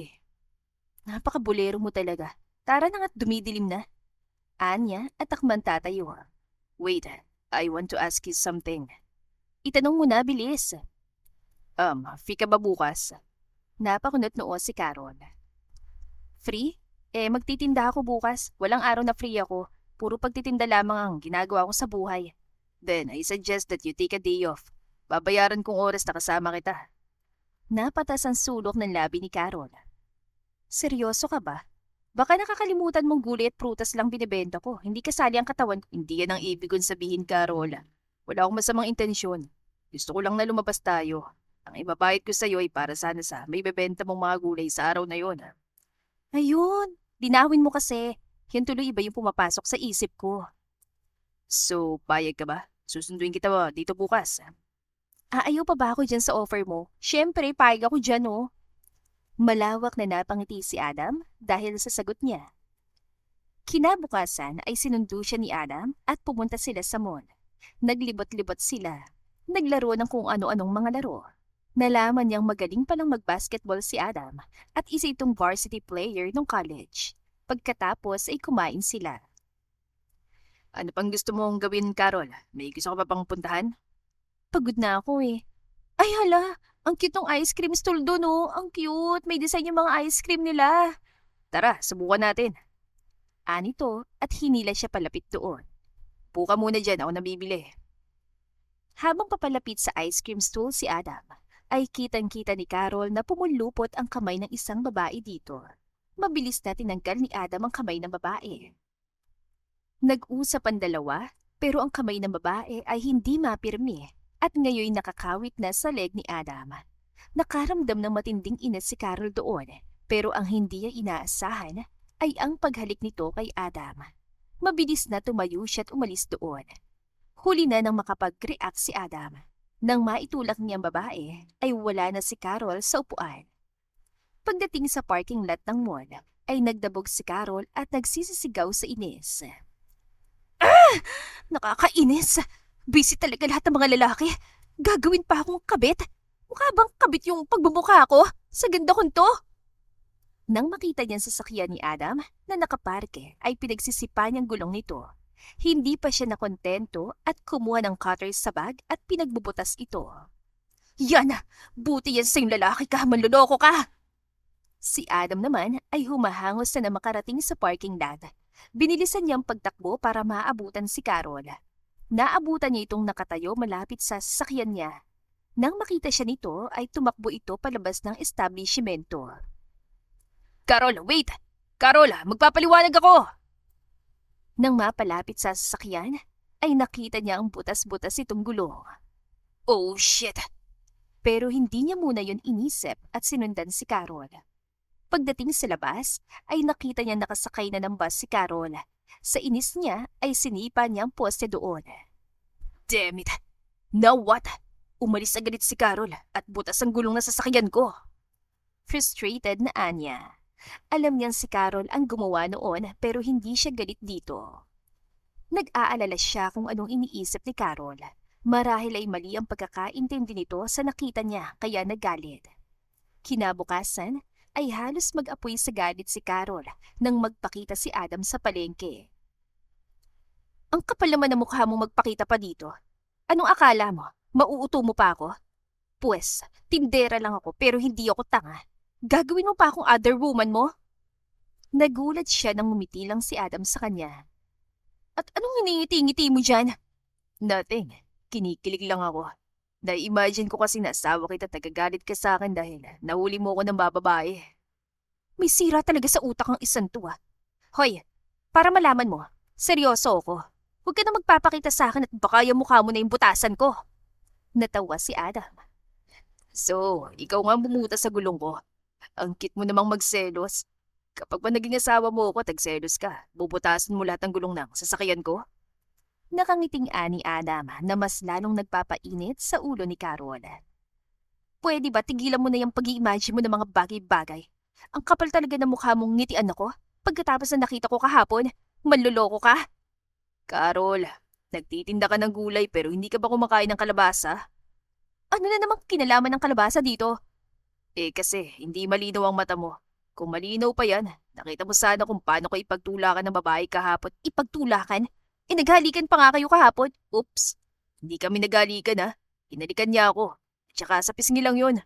Napakabulero mo talaga. Tara na nga't dumidilim na. Anya at takman tatayo. Wait, I want to ask you something. Itanong mo na, bilis. Free ka ba bukas? Napakunot noo si Carol. Free? Magtitinda ako bukas. Walang araw na free ako. Puro pagtitinda lamang ang ginagawa ko sa buhay. Then, I suggest that you take a day off. Babayaran kong oras na kasama kita. Napatas ang sulok ng labi ni Carol. Seryoso ka ba? Baka nakakalimutan mong gulay at prutas lang binibenta ko. Hindi kasali ang katawan ko. Hindi yan ang ibig kong sabihin, Carol. Wala akong masamang intensyon. Gusto ko lang na lumabas tayo. Ang ibabayad ko sa'yo ay para sana sa may bebenta mong mga gulay sa araw na yon. Ayun, dinawin mo kasi. Yan tuloy iba yung pumapasok sa isip ko. So, payag ka ba? Susunduin kita ba dito bukas? Ayaw pa ba ako dyan sa offer mo? Siyempre, payag ako dyan Malawak na napangiti si Adam dahil sa sagot niya. Kinabukasan ay sinundo siya ni Adam at pumunta sila sa mall. Naglibot-libot sila. Naglaro ng kung ano-anong mga laro. Nalaman niyang magaling palang mag-basketball si Adam at isa itong varsity player nung college. Pagkatapos ay kumain sila. Ano pang gusto mong gawin, Carol? May gusto ka pa pang puntahan? Pagod na ako Ay hala, ang cute ng ice cream stall doon Ang cute, may design yung mga ice cream nila. Tara, subukan natin. Anito at hinila siya palapit doon. Puka muna dyan, ako nabibili. Habang papalapit sa ice cream stool si Adam, ay kitang-kita ni Carol na pumulupot ang kamay ng isang babae dito. Mabilis na tinanggal ni Adam ang kamay ng babae. Nag-usap ang dalawa, pero ang kamay ng babae ay hindi mapirmi at ngayon nakakawit na sa leg ni Adam. Nakaramdam ng matinding inis si Carol doon, pero ang hindi niya inaasahan ay ang paghalik nito kay Adam. Mabilis na tumayo siya at umalis doon. Huli na nang makapag-react si Adam. Nang maitulak niya ang babae, ay wala na si Carol sa upuan. Pagdating sa parking lot ng mall, ay nagdabog si Carol at nagsisisigaw sa inis. Nakakainis! Busy talaga lahat ng mga lalaki. Gagawin pa akong kabit. Mukha bang kabit yung pagbumuka ko? Sa ganda kong to? Nang makita niya sa sasakyan ni Adam na nakaparke ay pinagsisipa niyang gulong nito. Hindi pa siya nakontento at kumuha ng cutter sa bag at pinagbubutas ito. Yan! Buti yan sa'yong lalaki ka, manloloko ka! Si Adam naman ay humahangos na makarating sa parking lot. Binilisan niyang pagtakbo para maabutan si Carol. Naabutan niya itong nakatayo malapit sa sasakyan niya. Nang makita siya nito ay tumakbo ito palabas ng establishmento. Carol, wait! Carol, magpapaliwanag ako! Nang mapalapit sa sasakyan, ay nakita niya ang butas-butas itong gulong. Oh shit! Pero hindi niya muna yun inisip at sinundan si Carol. Pagdating sa labas, ay nakita niya nakasakay na ng bus si Carol. Sa inis niya ay sinipa niya ang poste doon. Damn it! Now what? Umalis agad si Carol at butas ang gulong na sasakyan ko. Frustrated na Anya. Alam niyang si Carol ang gumawa noon pero hindi siya galit dito. Nag-aalala siya kung anong iniisip ni Carol. Marahil ay mali ang pagkakaintindi nito sa nakita niya kaya nagalit. Kinabukasan ay halos mag-apoy sa galit si Carol nang magpakita si Adam sa palengke. Ang kapal naman ng mukha mong magpakita pa dito. Anong akala mo? Mauuto mo pa ako? Pwes, tindera lang ako pero hindi ako tanga. Gagawin mo pa akong other woman mo? Nagulat siya nang ngumiti lang si Adam sa kanya. At anong hiningiti-ngiti mo dyan? Nothing. Kinikilig lang ako. Na-imagine ko kasi nasawa kita tagagalit ka sa akin dahil nahuli mo ako ng bababae. May sira talaga sa utak ang isang to ah. Hoy, para malaman mo, seryoso ako. Huwag ka na magpapakita sa akin at baka yung mukha mo na yung butasan ko. Natawa si Adam. So, ikaw nga bumuta sa gulong ko. Ang cute mo namang magselos. Kapag pa naging asawa mo ako, tagselos ka. Bubutasan mo lahat ng gulong ng sasakyan ko. Nakangiting ani Adam na mas lalong nagpapainit sa ulo ni Carol. Pwede ba tigilan mo na yung pag-i-imagine mo ng mga bagay-bagay? Ang kapal talaga ng mukha mong ngitian ako. Pagkatapos na nakita ko kahapon, manloloko ka? Carol, nagtitinda ka ng gulay pero hindi ka ba kumakain ng kalabasa? Ano na namang kinalaman ng kalabasa dito? Kasi hindi malinaw ang mata mo. Kung malinaw pa yan, nakita mo sana kung paano ko ipagtulakan ng babae kahapon. Ipagtulakan? Naghalikan pa nga kayo kahapon. Oops. Hindi kami naghalikan ha. Hinalikan niya ako. Tsaka sa pisngi lang yun.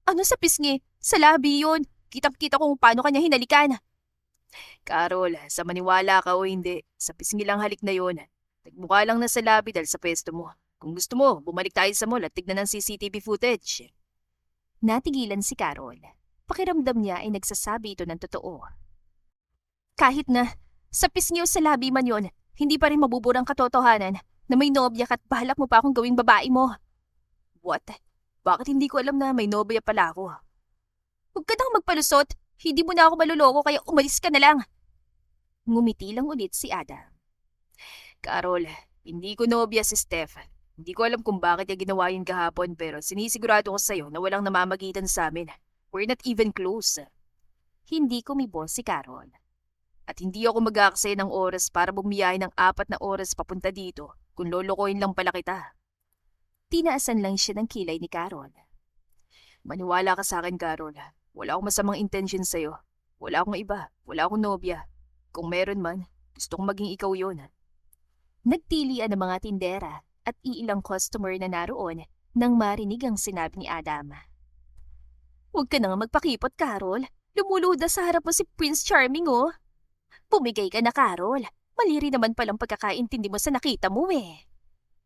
Ano sa pisngi? Sa labi yun. Kitang-kita kung paano kanya hinalikan. Carol, sa maniwala ka o hindi, sa pisngi lang halik na yun. Nagmukha lang na sa labi dahil sa pwesto mo. Kung gusto mo, bumalik tayo sa mall at tignan ng CCTV footage. Natigilan si Carol. Pakiramdam niya ay nagsasabi ito ng totoo. Kahit na, sa pisngi o sa labi man yon, hindi pa rin mabuburang katotohanan na may nobya ka at bahalak mo pa akong gawing babae mo. What? Bakit hindi ko alam na may nobya pala ako? Huwag ka nang magpalusot. Hindi mo na ako maluloko kaya umalis ka na lang. Ngumiti lang ulit si Adam. Carol, hindi ko nobya si Steph. Hindi ko alam kung bakit niya ginawa yun kahapon pero sinisigurado ko sa'yo na walang namamagitan sa amin. We're not even close. Hindi kumibo si Carol. At hindi ako mag-aaksaya ng oras para bumiyahe ng 4 na oras papunta dito kung lolokohin lang pala kita. Tinaasan lang siya ng kilay ni Carol. Maniwala ka sa akin, Carol. Wala akong masamang intention sa'yo. Wala akong iba. Wala akong nobya. Kung meron man, gusto kong maging ikaw yun. Nagtilian ang mga tindera at iilang customer na naroon nang marinig ang sinabi ni Adam. Huwag ka na nga magpakipot, Carol. Lumuluda sa harap mo si Prince Charming, oh. Pumigay ka na, Carol. Mali rin naman palang pagkakaintindi mo sa nakita mo, eh.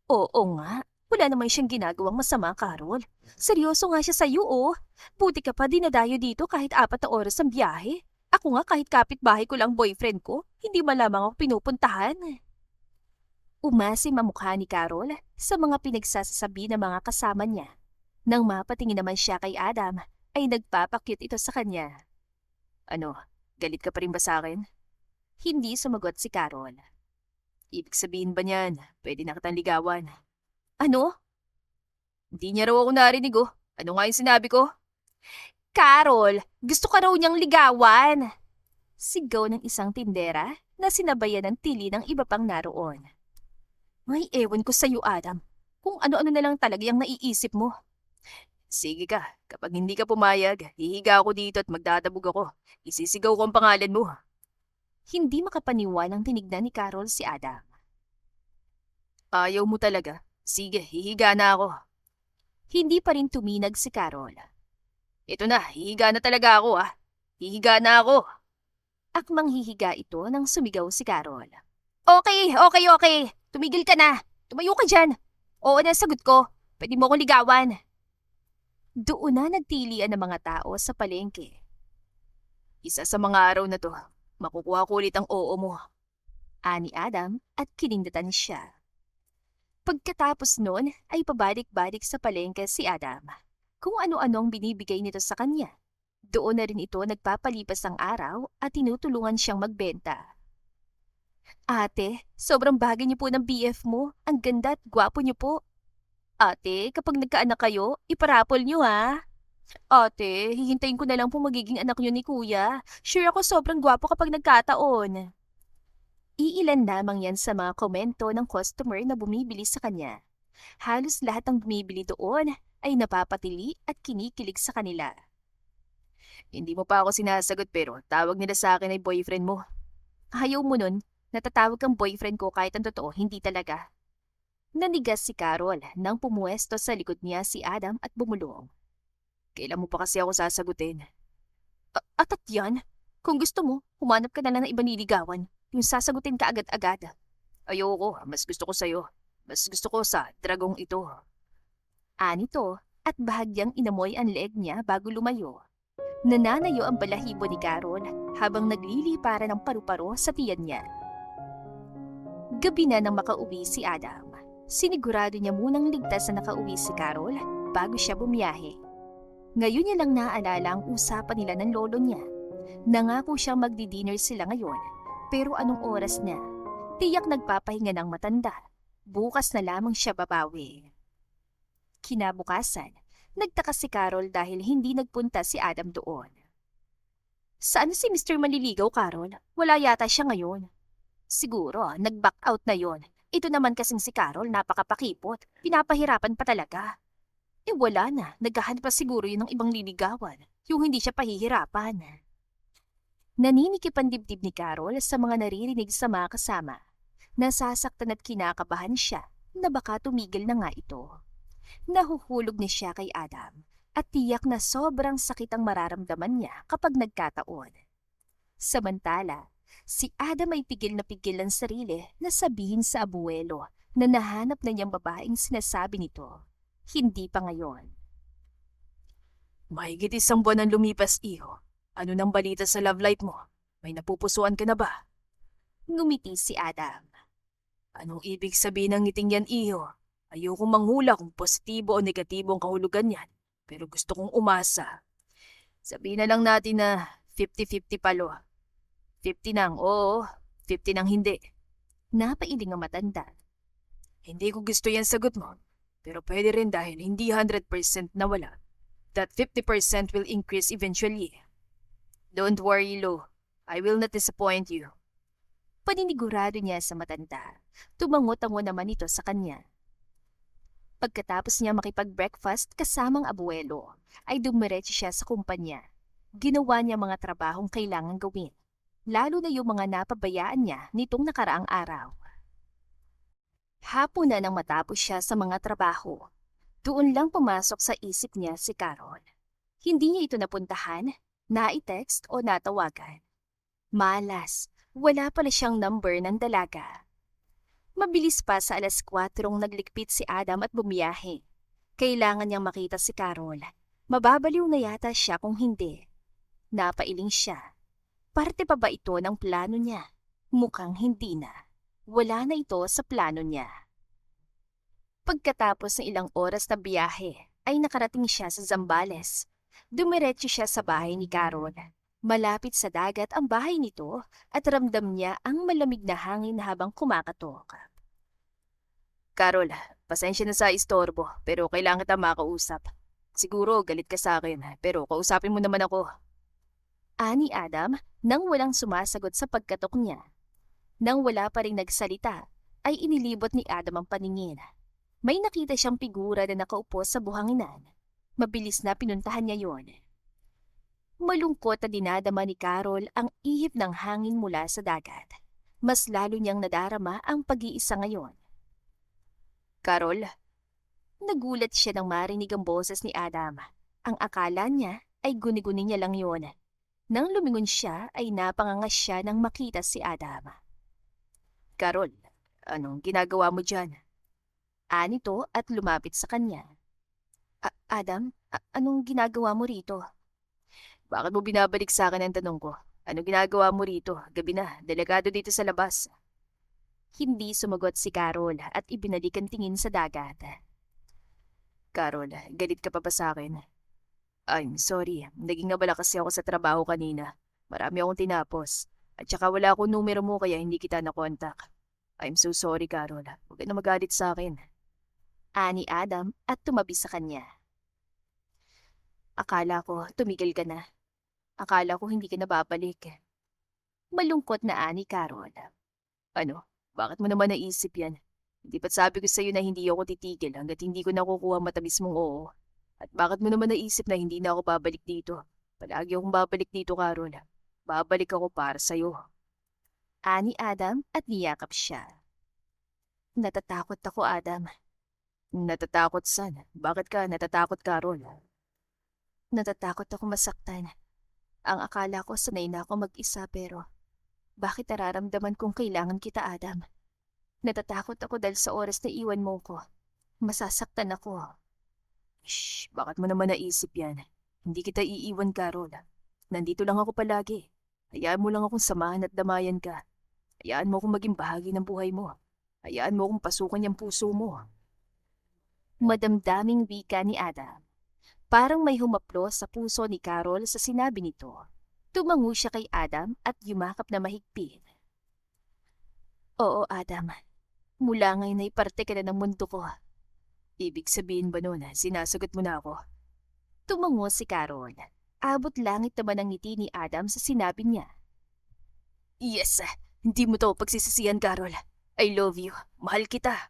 Oo nga, Wala naman siyang ginagawang masama, Carol. Seryoso nga siya sa'yo, oh. Buti ka pa dinadayo dito kahit 4 na oras ang biyahe. Ako nga kahit kapitbahay ko lang boyfriend ko, hindi man lamang ako pinupuntahan. Umasim ang mukha ni Carol sa mga pinagsasasabi ng mga kasama niya. Nang mapatingin naman siya kay Adam, ay nagpapakyut ito sa kanya. Ano, galit ka pa rin ba sa akin? Hindi sumagot si Carol. Ibig sabihin ba niyan, pwede na kitang ligawan? Ano? Hindi niya raw ako narinig oh. Ano nga yung sinabi ko? Carol, gusto ka raw niyang ligawan! Sigaw ng isang tindera na sinabayan ng tili ng iba pang naroon. May ewan ko sa'yo, Adam. Kung ano-ano na lang talaga yung naiisip mo. Sige ka, kapag hindi ka pumayag, hihiga ako dito at magdadabog ako. Isisigaw ko ang pangalan mo. Hindi makapaniwalang tinignan ni Carol si Adam. Ayaw mo talaga? Sige, hihiga na ako. Hindi pa rin tuminag si Carol. Ito na, hihiga na talaga ako ah. Hihiga na ako. Akmang hihiga ito nang sumigaw si Carol. Okay. Tumigil ka na. Tumayo ka dyan. Oo na, sagot ko. Pwede mo akong ligawan. Doon na nagtilian ng mga tao sa palengke. Isa sa mga araw na to, makukuha ko ulit ang oo mo. Ani Adam at kinindatan siya. Pagkatapos noon ay pabalik-balik sa palengke si Adam. Kung ano-ano ang binibigay nito sa kanya. Doon na rin ito nagpapalipas ang araw at tinutulungan siyang magbenta. Ate, sobrang bagay niyo po ng BF mo. Ang ganda at gwapo niyo po. Ate, kapag nagkaanak kayo, iparapol niyo ha. Ate, hihintayin ko na lang po magiging anak niyo ni kuya. Sure ako sobrang gwapo kapag nagkataon. Iilan lamang yan sa mga komento ng customer na bumibili sa kanya. Halos lahat ng bumibili doon ay napapatili at kinikilig sa kanila. Hindi mo pa ako sinasagot pero tawag nila sa akin ay boyfriend mo. Ayaw mo nun, natatawag kang boyfriend ko kahit ang totoo, hindi talaga. Nanigas si Carol nang pumuesto sa likod niya si Adam at bumulong. Kailan mo pa kasi ako sasagutin? At yan, kung gusto mo, humanap ka na lang ng ibang niligawan. Yung sasagutin ka agad-agad. Ayoko, mas gusto ko sa'yo. Mas gusto ko sa dragong ito. Anito at bahagyang inamoy ang leeg niya bago lumayo. Nananayo ang balahibo ni Carol habang naglilipara ng paru-paro sa tiyan niya. Gabi na nang makauwi si Adam. Sinigurado niya munang ligtas na nakauwi si Carol bago siya bumiyahe. Ngayon niya lang naalala ang usapan nila ng lolo niya. Nangako siyang magdi-dinner sila ngayon, pero anong oras na? Tiyak nagpapahinga ng matanda. Bukas na lamang siya babawi. Kinabukasan, nagtaka si Carol dahil hindi nagpunta si Adam doon. Saan si Mr. Maliligaw, Carol? Wala yata siya ngayon. Siguro, nag-back out na yon. Ito naman kasing si Carol, napakapakipot. Pinapahirapan pa talaga. Wala na. Naghahanap pa siguro yun ng ibang liligawan. Yung hindi siya pahihirapan. Naninikip ang dibdib ni Carol sa mga naririnig sa mga kasama. Nasasaktan at kinakabahan siya na baka tumigil na nga ito. Nahuhulog na siya kay Adam at tiyak na sobrang sakit ang mararamdaman niya kapag nagkataon. Samantala, si Adam ay pigil ang sarili na sabihin sa abuelo na nahanap na niyang babaeng sinasabi nito. Hindi pa ngayon. Mahigit 1 buwan ang lumipas, iho. Ano nang balita sa love life mo? May napupusuan ka na ba? Ngumiti si Adam. Anong ibig sabihin ng ngiting yan, iho? Ayokong manghula kung positibo o negatibo ang kahulugan yan. Pero gusto kong umasa. Sabihin na lang natin na 50-50 palo. 50 nang oo, 50 nang hindi. Napailing ang matanda. Hindi ko gusto yan sagot mo. Pero pwede rin dahil hindi 100% nawala. That 50% will increase eventually. Don't worry, Lo. I will not disappoint you. Paninigurado niya sa matanda. Tumango-tango naman ito sa kanya. Pagkatapos niya makipag-breakfast kasamang abuelo, ay dumiretso siya sa kumpanya. Ginawa niya mga trabahong kailangan gawin, lalo na yung mga napabayaan niya nitong nakaraang araw. Hapon na nang matapos siya sa mga trabaho. Doon lang pumasok sa isip niya si Carol. Hindi niya ito napuntahan, na-text o natawagan. Malas, wala pala siyang number ng dalaga. Mabilis pa sa 4:00 naglikpit si Adam at bumiyahe. Kailangan niyang makita si Carol. Mababaliw na yata siya kung hindi. Napailing siya. Parte pa ba ito ng plano niya? Mukhang hindi na. Wala na ito sa plano niya. Pagkatapos ng ilang oras na biyahe, ay nakarating siya sa Zambales. Dumiretso siya sa bahay ni Carol. Malapit sa dagat ang bahay nito at ramdam niya ang malamig na hangin habang kumakatok. Carol, pasensya na sa istorbo pero kailangan kita makausap. Siguro galit ka sa akin pero kausapin mo naman ako. Ani Adam nang walang sumasagot sa pagkatok niya. Nang wala pa rin nagsalita, ay inilibot ni Adam ang paningin. May nakita siyang figura na nakaupo sa buhanginan. Mabilis na pinuntahan niya yon. Malungkot na dinadama ni Carol ang ihip ng hangin mula sa dagat. Mas lalo niyang nadarama ang pag-iisa ngayon. Carol, Nagulat siya nang marinig ang boses ni Adam. Ang akala niya ay guni-guni niya lang yon. Nang lumingon siya ay napangangas siya nang makita si Adam. Carol, anong ginagawa mo dyan? Anito at lumapit sa kanya. Adam, anong ginagawa mo rito? Bakit mo binabalik sa akin ang tanong ko? Anong ginagawa mo rito? Gabi na, delikado dito sa labas. Hindi sumagot si Carol at ibinalik ang tingin sa dagat. Carol, galit ka pa ba sa akin? I'm sorry, naging abala kasi ako sa trabaho kanina. Marami akong tinapos. At saka wala akong numero mo kaya hindi kita nakontak. I'm so sorry, Carol. Huwag ka na magalit sa akin. Ani Adam at tumabi sa kanya. Akala ko tumigil ka na. Akala ko hindi ka na babalik. Malungkot na ani Carol. Ano? Bakit mo naman naisip yan? Hindi ba't sabi ko sa'yo na hindi ako titigil hanggat hindi ko nakukuha matamis mong oo? At bakit mo naman naisip na hindi na ako babalik dito? Palagi akong babalik dito, Carol. Babalik ako para sa'yo. Ani Adam at niyakap siya. Natatakot ako, Adam. Natatakot san? Bakit ka natatakot, Carol? Natatakot ako masaktan. Ang akala ko sanay na ako mag-isa pero bakit nararamdaman kong kailangan kita, Adam? Natatakot ako dahil sa oras na iwan mo ko. Masasaktan ako. Shh, bakit mo naman naisip yan? Hindi kita iiwan, Carol. Nandito lang ako palagi. Hayaan mo lang akong samahan at damayan ka. Hayaan mo akong maging bahagi ng buhay mo. Hayaan mo akong pasukan yung puso mo. Madamdaming wika ni Adam. Parang may humaplo sa puso ni Carol sa sinabi nito. Tumango siya kay Adam at yumakap na mahigpit. Oo, Adam. Mula ngayon ay parte ka na ng mundo ko. Ibig sabihin ba nun, sinasagot mo na ako? Tumango si Carol. Abot langit naman ang ngiti ni Adam sa sinabi niya. Yes, hindi mo to pagsisisihan, Carol. I love you. Mahal kita.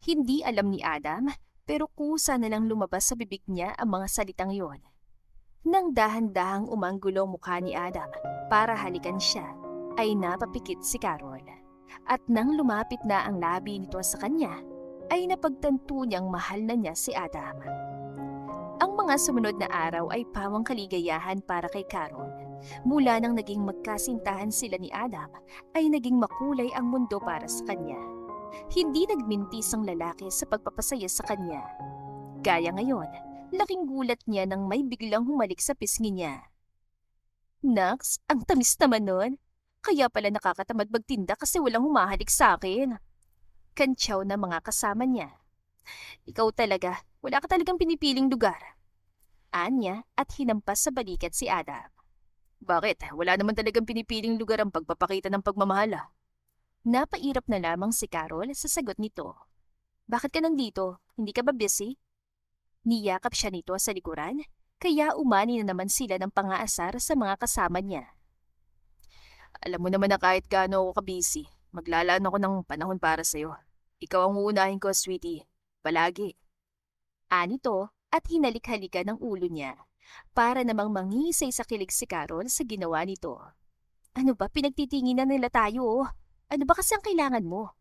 Hindi alam ni Adam, pero kusa na lang lumabas sa bibig niya ang mga salitang yon. Nang dahan-dahang umanggulo mukha ni Adam para halikan siya, ay napapikit si Carol. At nang lumapit na ang labi nito sa kanya, ay napagtanto niyang mahal na niya si Adam. Ang mga sumunod na araw ay pawang kaligayahan para kay Carol. Mula nang naging magkasintahan sila ni Adam, ay naging makulay ang mundo para sa kanya. Hindi nagmintis ang lalaki sa pagpapasaya sa kanya. Gaya ngayon, laking gulat niya nang may biglang humalik sa pisngi niya. Naks, ang tamis naman nun. Kaya pala nakakatamad magtinda kasi walang humahalik sa akin. Kantsaw na mga kasama niya. Ikaw talaga, wala ka talagang pinipiling lugar. Anya at hinampas sa balikat si Adam. Bakit? Wala naman talagang pinipiling lugar ang pagpapakita ng pagmamahal. Napairap na lamang si Carol sa sagot nito. Bakit ka nandito? Hindi ka ba busy? Niyakap siya nito sa likuran, kaya umani na naman sila ng pangaasar sa mga kasama niya. Alam mo naman na kahit gaano ako kabisi, maglalaan ako ng panahon para sa'yo. Ikaw ang uunahin ko, sweetie. Palagi. Anito at hinalik-halikan ng ulo niya para namang mangisay sa kilig si Carol sa ginawa nito. Ano ba pinagtitinginan nila tayo? Ano ba kasi ang kailangan mo?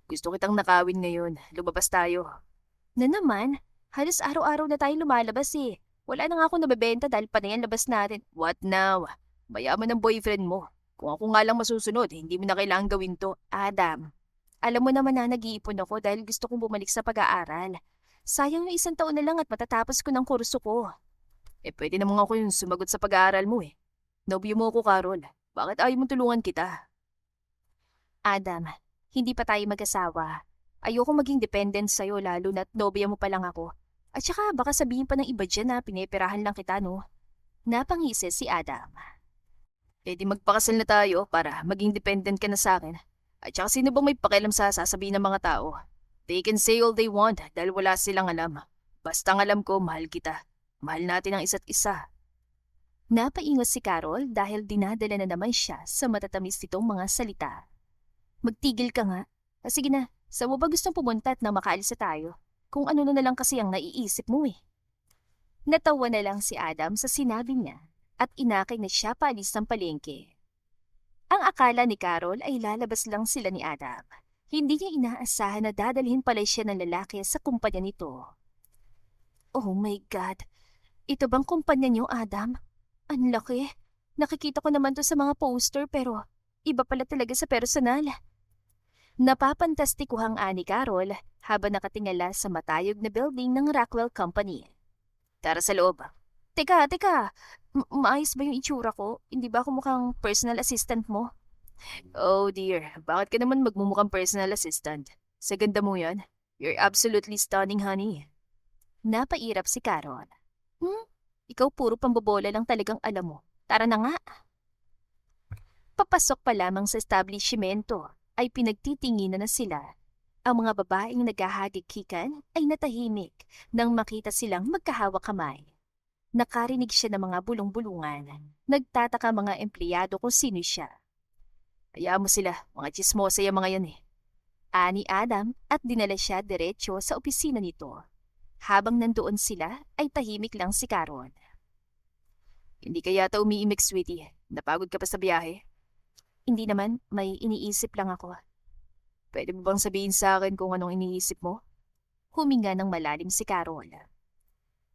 Gusto kitang nakawin ngayon. Lumabas tayo. Na naman, halos araw-araw na tayo lumalabas eh. Wala na nga akong nabebenta dahil panayan labas natin. What now? Mayaman ng boyfriend mo. Kung ako nga lang masusunod, hindi mo na kailangan gawin to. Adam, Alam mo naman na nag-iipon ako dahil gusto kong bumalik sa pag-aaral. Sayang yung 1 taon na lang at matatapos ko ng kurso ko. Pwede naman ako yung sumagot sa pag-aaral mo eh. Nobyo mo ko, Carol. Bakit ayaw mong tulungan kita? Adam, hindi pa tayo mag-asawa. Ayoko maging dependent sa'yo lalo na't nobya mo pa lang ako. At saka baka sabihin pa ng iba dyan na pineperahan lang kita, no? Napangisi si Adam. Di magpakasal na tayo para maging dependent ka na sa akin. At saka sino bang may pakialam sa sasabihin ng mga tao? They can say all they want dahil wala silang alam. Basta ang alam ko, mahal kita. Mahal natin ang isa't isa. Napaingot si Carol dahil dinadala na naman siya sa matatamis nitong mga salita. Magtigil ka nga. Sige na, saan mo ba gustong pumunta at na makaalis na tayo? Kung ano na lang kasi ang naiisip mo eh. Natawa na lang si Adam sa sinabi niya at inakay na siya paalis ng palengke. Ang akala ni Carol ay lalabas lang sila ni Adam. Hindi niya inaasahan na dadalhin pala siya ng lalaki sa kumpanya nito. Oh my God! Ito bang kumpanya niyo, Adam? Ang laki. Nakikita ko naman to sa mga poster pero iba pala talaga sa personal. Napapantastikuhang ani Carol habang nakatingala sa matayog na building ng Rockwell Company. Tara sa loob. Teka. Maayos ba yung itsura ko? Hindi ba ako mukhang personal assistant mo? Oh dear, bakit ka naman magmumukhang personal assistant? Sa ganda mo yan. You're absolutely stunning, honey. Napairap si Carol. Ikaw puro pambobola lang talagang alam mo. Tara na nga. Papasok pa lamang sa establishmento ay pinagtitinginan na sila. Ang mga babaeng naghahagikikan ay natahimik nang makita silang magkahawak kamay. Nakarinig siya ng mga bulong-bulungan. Nagtataka mga empleyado kung sino siya. Hayaan mo sila, mga chismosa yung mga yan eh. Ani Adam at dinala siya diretso sa opisina nito. Habang nandoon sila ay tahimik lang si Carol. Hindi ka yata umiimik, sweetie. Napagod ka pa sa biyahe? Hindi naman, may iniisip lang ako. Pwede mo bang sabihin sa akin kung anong iniisip mo? Huminga ng malalim si Carol.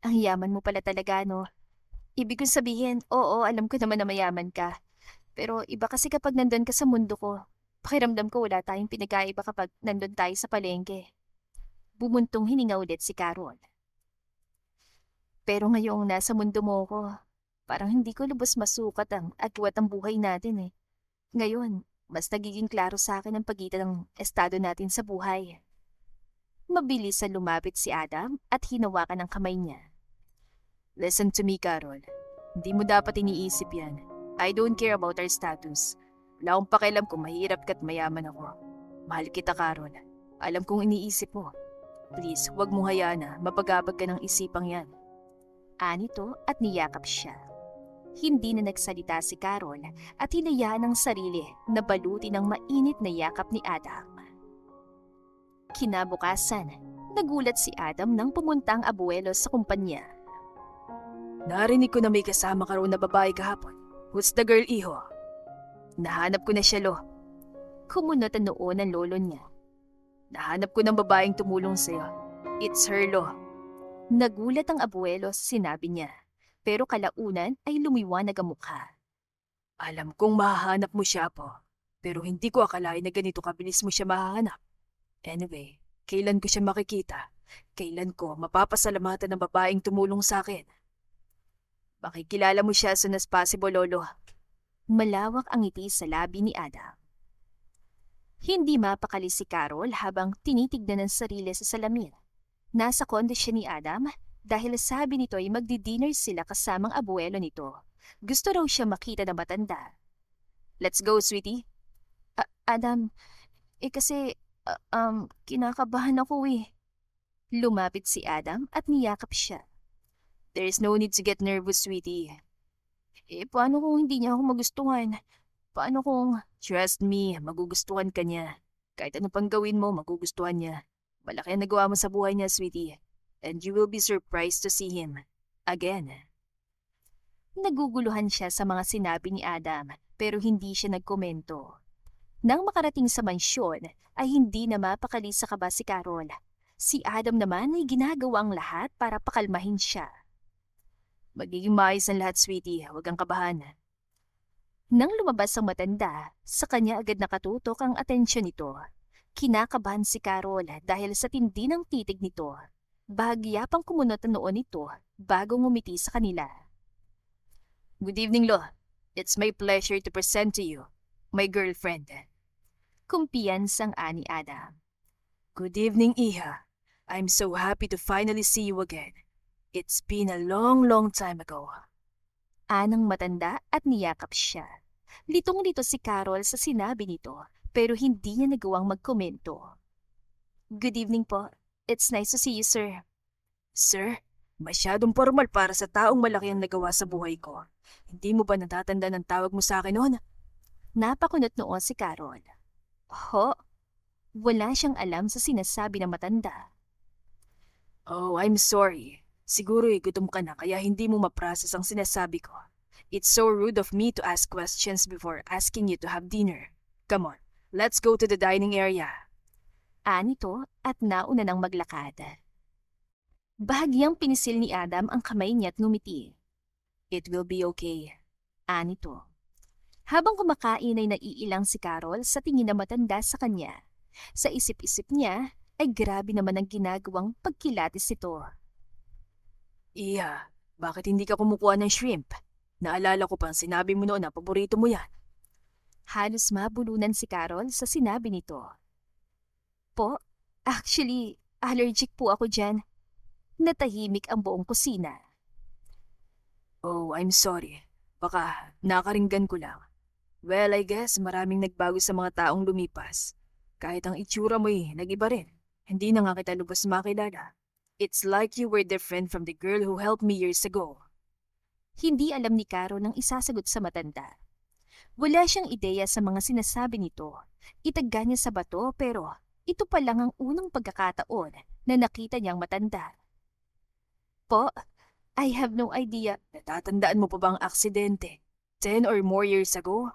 Ang yaman mo pala talaga, no? Ibig kong sabihin, oo, alam ko naman na mayaman ka. Pero iba kasi kapag nandun ka sa mundo ko. Pakiramdam ko wala tayong pinagkaiba kapag nandun tayo sa palengke. Bumuntong hininga ulit si Carol. Pero ngayong nasa mundo mo ko, parang hindi ko lubos masukat ang agwat ang buhay natin eh. Ngayon, mas nagiging klaro sa akin ang pagitan ng estado natin sa buhay. Mabilis na lumapit si Adam at hinawakan ang kamay niya. Listen to me, Carol. Hindi mo dapat iniisip yan. I don't care about our status. Wala akong pakialam kung mahirap ka't mayaman ako. Mahal kita, Carol. Alam kong iniisip mo. Please, huwag mo hayaan na mapagabag ka ng isipang yan. Anito at niyakap siya. Hindi na nagsalita si Carol at hinayaan ang sarili na balutin ng mainit na yakap ni Adam. Kinabukasan, nagulat si Adam nang pumunta ang abuelo sa kumpanya. Narinig ko na may kasama ka raw na babae kahapon. Who's the girl, iho? Nahanap ko na siya, lo. Kumunot ang noo ng lolo niya. Nahanap ko ng babaeng tumulong sa'yo. It's her, lo. Nagulat ang abuelo sa sinabi niya, pero kalaunan ay lumiwanag ang mukha. Alam kong mahahanap mo siya po, pero hindi ko akalain na ganito kabilis mo siya mahahanap. Anyway, kailan ko siya makikita? Kailan ko mapapasalamatan ng babaeng tumulong sa akin? Makikilala mo siya as soon as possible, lolo. Malawak ang ngiti sa labi ni Adam. Hindi mapakali si Carol habang tinitignan ang sarili sa salamin. Nasa kondisyon ni Adam dahil sabi nito ay magdi-dinner sila kasamang abuelo nito. Gusto raw siya makita na matanda. Let's go, sweetie. Adam, kasi kinakabahan ako eh. Lumapit si Adam at niyakap siya. There's no need to get nervous, sweetie. Paano kung hindi niya ako magustuhan? Paano kung... Trust me, magugustuhan ka niya. Kahit ano pang gawin mo, magugustuhan niya. Malaki ang nagawa mo sa buhay niya, sweetie. And you will be surprised to see him. Again. Naguguluhan siya sa mga sinabi ni Adam, pero hindi siya nagkomento. Nang makarating sa mansyon, ay hindi na mapakali sa kaba si Carol. Si Adam naman ay ginagawang lahat para pakalmahin siya. Magiging maayos ang lahat, sweetie. Huwag kang kabahan. Nang lumabas ang matanda, sa kanya agad nakatutok ang atensyon nito. Kinakabahan si Carol dahil sa tindi ng titig nito. Bahagya pang kumunot ang noon nito bago ngumiti sa kanila. Good evening, Lo. It's my pleasure to present to you my girlfriend. Kumpiyansang ani Adam. Good evening, Iha. I'm so happy to finally see you again. It's been a long time ago. Anang matanda at niyakap siya. Litong-lito si Carol sa sinabi nito pero hindi niya nagawang magkomento. Good evening po. It's nice to see you, sir. Sir, masyadong formal para sa taong malaki ang nagawa sa buhay ko. Hindi mo ba natatanda ng tawag mo sa akin noon? Napakunot noon si Carol. Ho? Wala siyang alam sa sinasabi ng matanda. Oh, I'm sorry. Siguro gutom ka na kaya hindi mo ma-process ang sinasabi ko. It's so rude of me to ask questions before asking you to have dinner. Come on, let's go to the dining area. Anito at nauna nang maglakad. Bahagyang pinisil ni Adam ang kamay niya at ngumiti. It will be okay. Anito. Habang kumakain ay naiilang si Carol sa tingin na matanda sa kanya. Sa isip-isip niya ay grabe naman ang ginagawang pagkilatis ito. Iya, bakit hindi ka kumukuha ng shrimp? Naalala ko pang sinabi mo noon na paborito mo yan. Halos mabulunan si Carol sa sinabi nito. Po, actually, allergic po ako dyan. Natahimik ang buong kusina. Oh, I'm sorry. Baka nakaringgan ko lang. Well, I guess maraming nagbago sa mga taong lumipas. Kahit ang itsura mo'y nag-iba rin. Hindi na nga kita lubos makilala. It's like you were different from the girl who helped me years ago. Hindi alam ni Carol ang isasagot sa matanda. Wala siyang ideya sa mga sinasabi nito. Itaga niya sa bato pero ito pa lang ang unang pagkakataon na nakita niyang matanda. Po, I have no idea. Natatandaan mo pa bang aksidente? 10 or more years ago?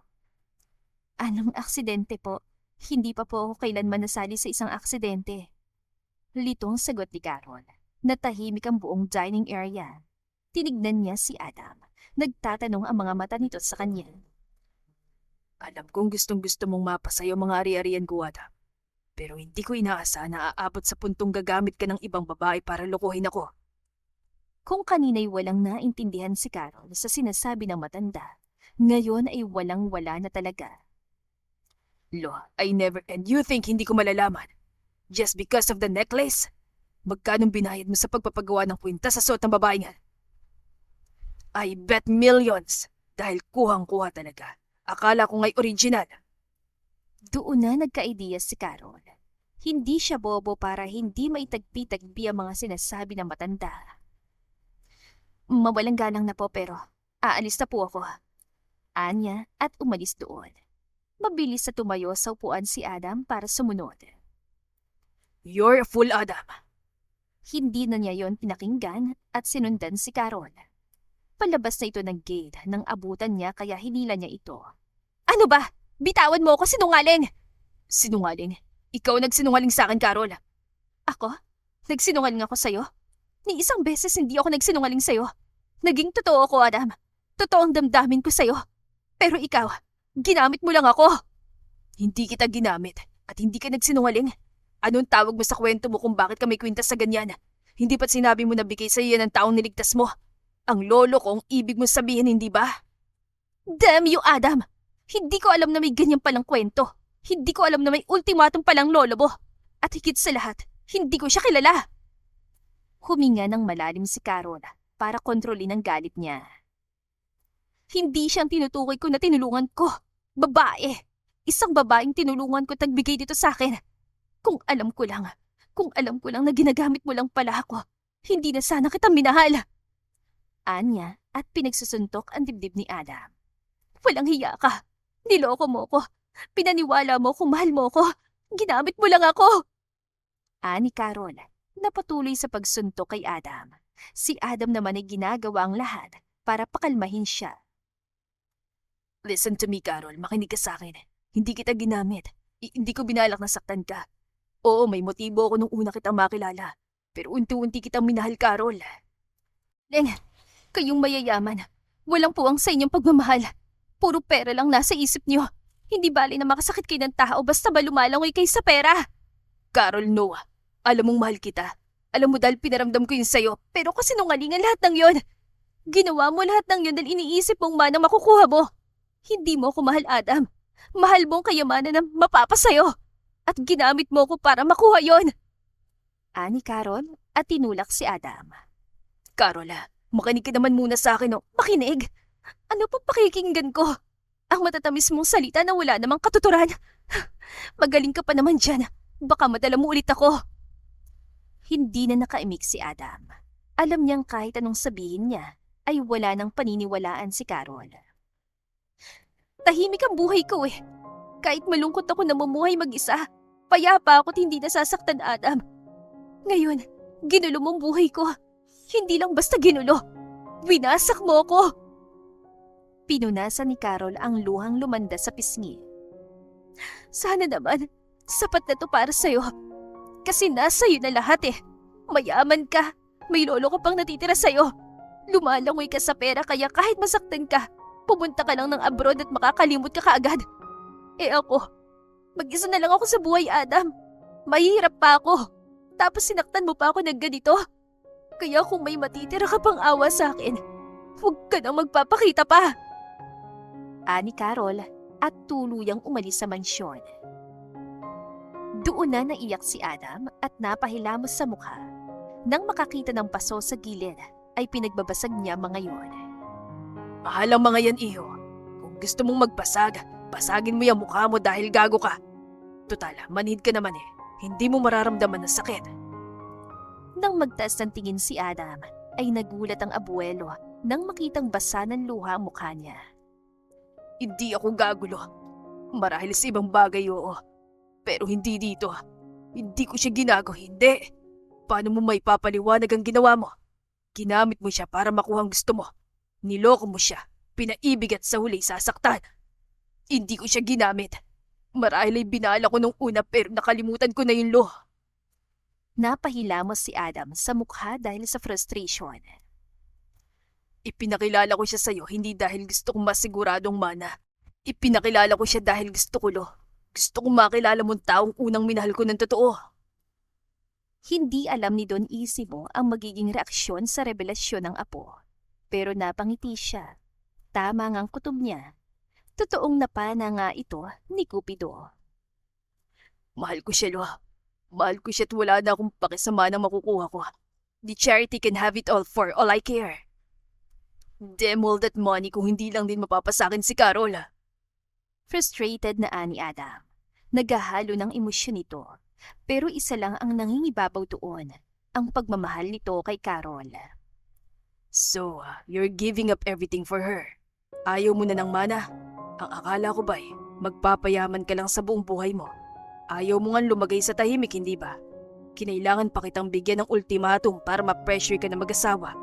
Anong aksidente po? Hindi pa po ako kailanman nasali sa isang aksidente. Litong sagot ni Carol. Natahimik ang buong dining area. Tinignan niya si Adam. Nagtatanong ang mga mata nito sa kanya. Alam kong gustong-gusto mong mapasayo mga ari-arian ko, Adam. Pero hindi ko inaasahan na aabot sa puntong gagamit ka ng ibang babae para lokohin ako. Kung kanina'y walang naintindihan si Carol sa sinasabi ng matanda, ngayon ay walang-wala na talaga. Lo, I never and you think hindi ko malalaman? Just because of the necklace? Magkano binayad mo sa pagpapagawa ng kwinta sa suot ng babae nga? I bet millions dahil kuhang-kuha talaga. Akala ko nga'y original. Doon na nagka-idea si Carol. Hindi siya bobo para hindi maitagpi-tagpi ang mga sinasabi ng matanda. Mawalang galang na po pero aalis na po ako. Anya at umalis doon. Mabilis na tumayo sa upuan si Adam para sumunod. You're a fool, Adam. Hindi na niya yon pinakinggan at sinundan si Carol. Palabas na ito ng gate nang abutan niya kaya hinila niya ito. Ano ba? Bitawan mo ako, sinungaling! Sinungaling? Ikaw nagsinungaling sa akin, Carol. Ako? Nagsinungaling ako sa'yo? Ni isang beses hindi ako nagsinungaling sa'yo. Naging totoo ako, Adam. Totoo ang damdamin ko sa'yo. Pero ikaw, ginamit mo lang ako. Hindi kita ginamit at hindi ka nagsinungaling. Anong tawag mo sa kwento mo kung bakit ka may kwintas sa ganyan? Hindi ba't sinabi mo na bigay sa iyo ng taong niligtas mo? Ang lolo ko ang ibig mo sabihin, hindi ba? Damn you, Adam! Hindi ko alam na may ganyan palang kwento. Hindi ko alam na may ultimatum palang lolo mo. At higit sa lahat, hindi ko siya kilala. Huminga ng malalim si Carol para kontrolin ang galit niya. Hindi siyang tinutukoy ko na tinulungan ko. Babae. Isang babaeng tinulungan ko tagbigay dito sa akin. Kung alam ko lang na ginagamit mo lang pala ako, hindi na sana kita minahal. Anya at pinagsusuntok ang dibdib ni Adam. Walang hiya ka. Niloko mo ko. Pinaniwala mo kung mahal mo ko. Ginamit mo lang ako. Ani Carol, napatuloy sa pagsuntok kay Adam. Si Adam naman ay ginagawa ang lahat para pakalmahin siya. Listen to me, Carol. Makinig ka sa akin. Hindi kita ginamit. Hindi ko binalak na saktan ka. Oo, may motibo ako nung una kitang makilala. Pero unti-unti kitang minahal, Carol. Leng, kayong mayayaman. Walang puwang sa inyong pagmamahal. Puro pera lang nasa isip niyo. Hindi bali na makasakit kayo ng tao basta ba lumalangoy kayo sa pera. Carol, no. Alam mong mahal kita. Alam mo dahil pinaramdam ko yun sa'yo. Pero kasi nungalingan lahat ng yon. Ginawa mo lahat ng yon dahil iniisip mong manang makukuha mo. Hindi mo ako mahal, Adam. Mahal mo ang kayamanan na mapapasayo. At ginamit mo ko para makuha yon. Ani Carol at tinulak si Adam. Carola, makinig ka naman muna sa akin, no. Makinig? Ano pa pakikinggan ko? Ang matatamis mong salita na wala namang katuturan. Magaling ka pa naman dyan. Baka madala mo ulit ako. Hindi na nakaimik si Adam. Alam niyang kahit anong sabihin niya, ay wala nang paniniwalaan si Carol. Tahimik ang buhay ko eh. Kahit malungkot ako namumuhay mag-isa, payapa ako't hindi nasasaktan, Adam. Ngayon, ginulo mong buhay ko. Hindi lang basta ginulo. Winasak mo ako. Pinunasan ni Carol ang luhang lumanda sa pisngi. Sana naman, sapat na to para sa'yo. Kasi nasa iyo na lahat eh. Mayaman ka, may lolo ka pang natitira sa'yo. Lumalangoy ka sa pera kaya kahit masaktan ka, pumunta ka lang ng abroad at makakalimot ka kaagad. Eh ako, mag-isa na lang ako sa buhay, Adam. Mahihirap pa ako. Tapos sinaktan mo pa ako ng ganito. Kaya kung may matitira ka pang awa sa akin, huwag ka nang magpapakita pa. Ani Carol at tuluyang umalis sa mansyon. Doon na naiyak si Adam at napahilamos sa mukha. Nang makakita ng paso sa gilid, ay pinagbabasag niya mga yon. Mahal ang mga yan, iho. Kung gusto mong magpasag, pasagin mo yung mukha mo dahil gago ka. Total, manhid ka naman eh. Hindi mo mararamdaman ng sakit. Nang magtaas ng tingin si Adam, ay nagulat ang abuelo nang makitang basa ng luha ang mukha niya. Hindi ako gagulo. Marahil sa ibang bagay, oo. Pero hindi dito. Hindi ko siya ginago, hindi. Paano mo may papaliwanag ang ginawa mo? Ginamit mo siya para makuha ang gusto mo. Niloko mo siya, pinaibig at sa huli sasaktan. Hindi ko siya ginamit. Marahil ay binala ko nung una pero nakalimutan ko na yung law. Napahilamos si Adam sa mukha dahil sa frustration. Ipinakilala ko siya sa'yo hindi dahil gusto kong masiguradong mana. Ipinakilala ko siya dahil gusto ko lo. Gusto kong makilala mong taong unang minahal ko ng totoo. Hindi alam ni Don Isimo ang magiging reaksyon sa revelasyon ng apo. Pero napangiti siya. Tama ngang kutob niya. Totoong napana nga ito ni Cupido. Mahal ko siya, lo. Mahal ko siya at wala na akong pakisama na makukuha ko. The charity can have it all for all I care. Damn all that money kung hindi lang din mapapasakin si Carol. Frustrated na ani Adam. Naghahalo ng emosyon nito. Pero isa lang ang nangingibabaw doon. Ang pagmamahal nito kay Carol. So, you're giving up everything for her. Ayaw mo na ng mana. Ang akala ko ba'y magpapayaman ka lang sa buong buhay mo. Ayaw mo nga lumagay sa tahimik, hindi ba? Kinailangan pa kitang bigyan ng ultimatum para ma-pressure ka na mag-asawa.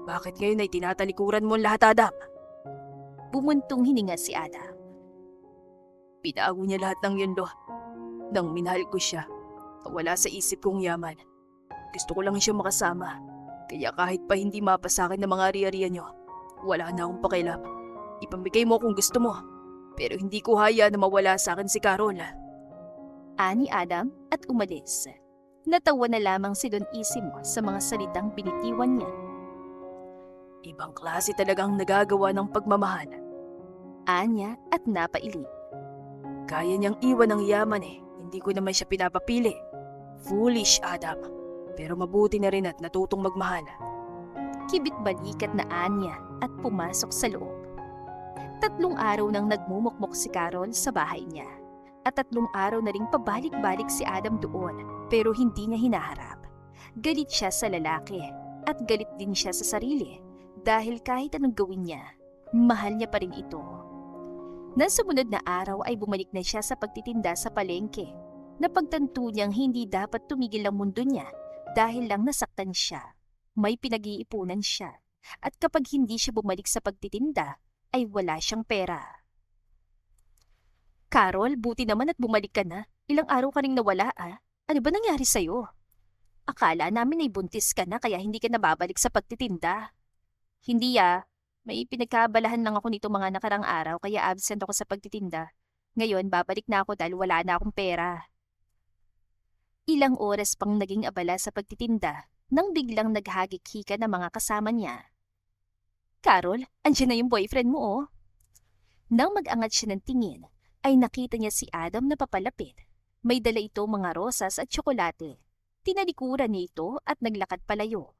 Bakit ngayon ay tinatalikuran mo ang lahat, Adam? Bumuntong hininga si Adam. Pinago niya lahat ng yun, lo. Nang minahal ko siya, wala sa isip kong yaman. Gusto ko lang siya makasama. Kaya kahit pa hindi mapasakin ng mga ari-arian niyo, wala na akong pakialam. Ipamigay mo kung gusto mo. Pero hindi ko haya na mawala sa akin si Carol. Ani Adam at umalis. Natawa na lamang si Don Isimo sa mga salitang binitiwan niya. Ibang klase talagang nagagawa ng pagmamahal. Anya at napailing. Kaya niyang iwan ang yaman eh. Hindi ko naman siya pinapapili. Foolish, Adam. Pero mabuti na rin at natutong magmahal. Kibit balikat na Anya at pumasok sa loob. 3 araw nang nagmumukmok si Carol sa bahay niya. At 3 araw na ring pabalik-balik si Adam doon pero hindi niya hinaharap. Galit siya sa lalaki at galit din siya sa sarili dahil kahit anong gawin niya, mahal niya pa rin ito. Nang sumunod na araw ay bumalik na siya sa pagtitinda sa palengke. Napagtanto niyang hindi dapat tumigil ang mundo niya dahil lang nasaktan siya. May pinag-iipunan siya at kapag hindi siya bumalik sa pagtitinda ay wala siyang pera. Carol, buti naman at bumalik ka na. Ilang araw ka ring nawala ah. Ano ba nangyari sa'yo? Akala namin ay buntis ka na kaya hindi ka nababalik sa pagtitinda. Hindi ah. May pinagkabalahan lang ako nito mga nakarang araw kaya absent ako sa pagtitinda. Ngayon babalik na ako dahil wala na akong pera. Ilang oras pang naging abala sa pagtitinda nang biglang naghagik-hika ng mga kasama niya. Carol, andyan na yung boyfriend mo oh. Nang mag-angat siya ng tingin, ay nakita niya si Adam na papalapit. May dala ito mga rosas at tsokolate. Tinalikuran niya ito at naglakad palayo.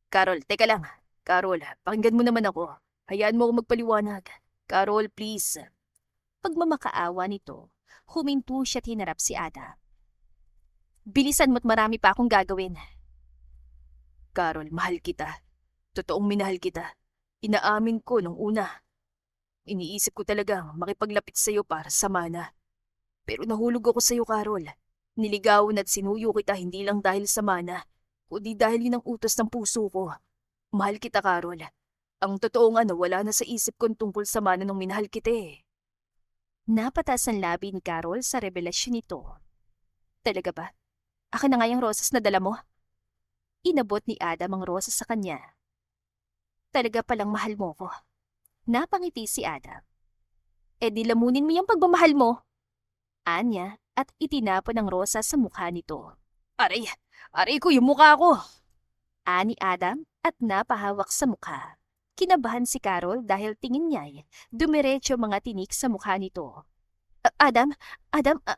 Carol, teka lang. Carol, pakinggan mo naman ako. Hayaan mo ako magpaliwanag. Carol, please. Pagmamakaawa nito, huminto siya at hinarap si Adam. Bilisan mo't marami pa akong gagawin. Carol, mahal kita. Totoong minahal kita. Inaamin ko nung una. Iniisip ko talagang makipaglapit sa'yo para sa mana. Pero nahulog ako sa'yo, Carol. Niligawan at sinuyo kita hindi lang dahil sa mana, kundi dahil yun ang utos ng puso ko. Mahal kita, Carol. Ang totoo nga na wala na sa isip ko tungkol sa mana nung minahal kita eh. Napatas ang labi ni Carol sa revelasyon nito. Talaga ba? Akin na nga yung rosas na dala mo? Inabot ni Adam ang rosas sa kanya. Talaga palang mahal mo ko. Napangiti si Adam. E di lamunin mo yung pagmamahal mo. Anya at itinapon ang rosas sa mukha nito. Aray! Aray ko yung mukha ko! Ani Adam at napahawak sa mukha. Kinabahan si Carol dahil tingin niya'y dumiretso mga tinik sa mukha nito. Adam,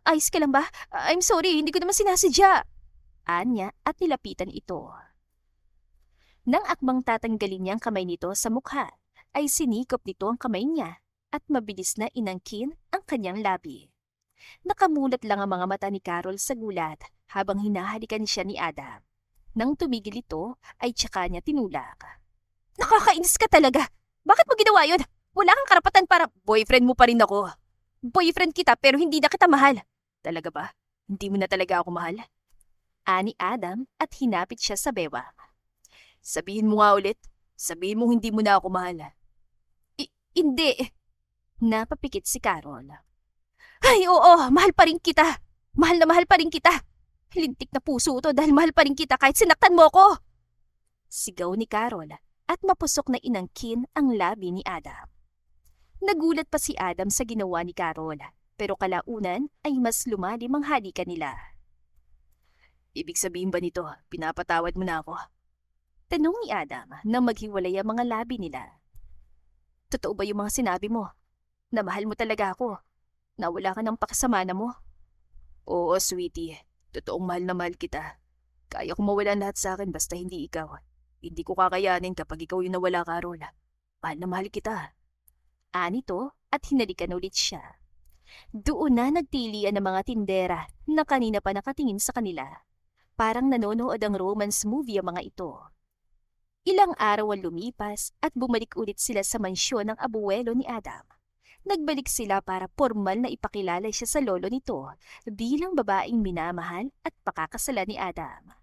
ayos ka lang ba? I'm sorry, hindi ko naman sinasadya. Anya at nilapitan ito. Nang akmang tatanggalin niya ang kamay nito sa mukha, ay sinikop nito ang kamay niya at mabilis na inangkin ang kanyang labi. Nakamulat lang ang mga mata ni Carol sa gulat habang hinahalikan siya ni Adam. Nang tumigil ito, ay tsaka niya tinulak. Nakakainis ka talaga! Bakit mo ginawa yun? Wala kang karapatan para Boyfriend mo pa rin ako. boyfriend kita pero hindi na kita mahal. Talaga ba? Hindi mo na talaga ako mahal? Ani Adam at hinapit siya sa bewang. Sabihin mo nga ulit. Sabihin mo hindi mo na ako mahal. Hindi. Napapikit si Carol. Ay oo, mahal pa rin kita. Mahal na mahal pa rin kita. Lintik na puso to dahil mahal pa rin kita kahit sinaktan mo ko. Sigaw ni Carol at mapusok na inangkin ang labi ni Adam. Nagulat pa si Adam sa ginawa ni Carol, pero kalaunan ay mas lumalim ang halikan nila. Ibig sabihin ba nito, pinapatawad mo na ako? Tanong ni Adam nang maghiwalay ang mga labi nila. Totoo ba yung mga sinabi mo? Na mahal mo talaga ako? Na wala ka ng pakasamana mo? Oo, sweetie. Totoong mahal na mahal kita. Kaya kong mawala lahat sa akin basta hindi ikaw. Hindi ko kakayanin kapag ikaw yung nawala, Carol. Mahal na mahal kita. Anito at hinalikan ulit siya. Doon na nagtilian ng mga tindera na kanina pa nakatingin sa kanila. Parang nanonood ang romance movie ang mga ito. Ilang araw ang lumipas at bumalik ulit sila sa mansyon ng abuwelo ni Adam. Nagbalik sila para formal na ipakilala siya sa lolo nito bilang babaeng minamahal at pakakasalan ni Adam.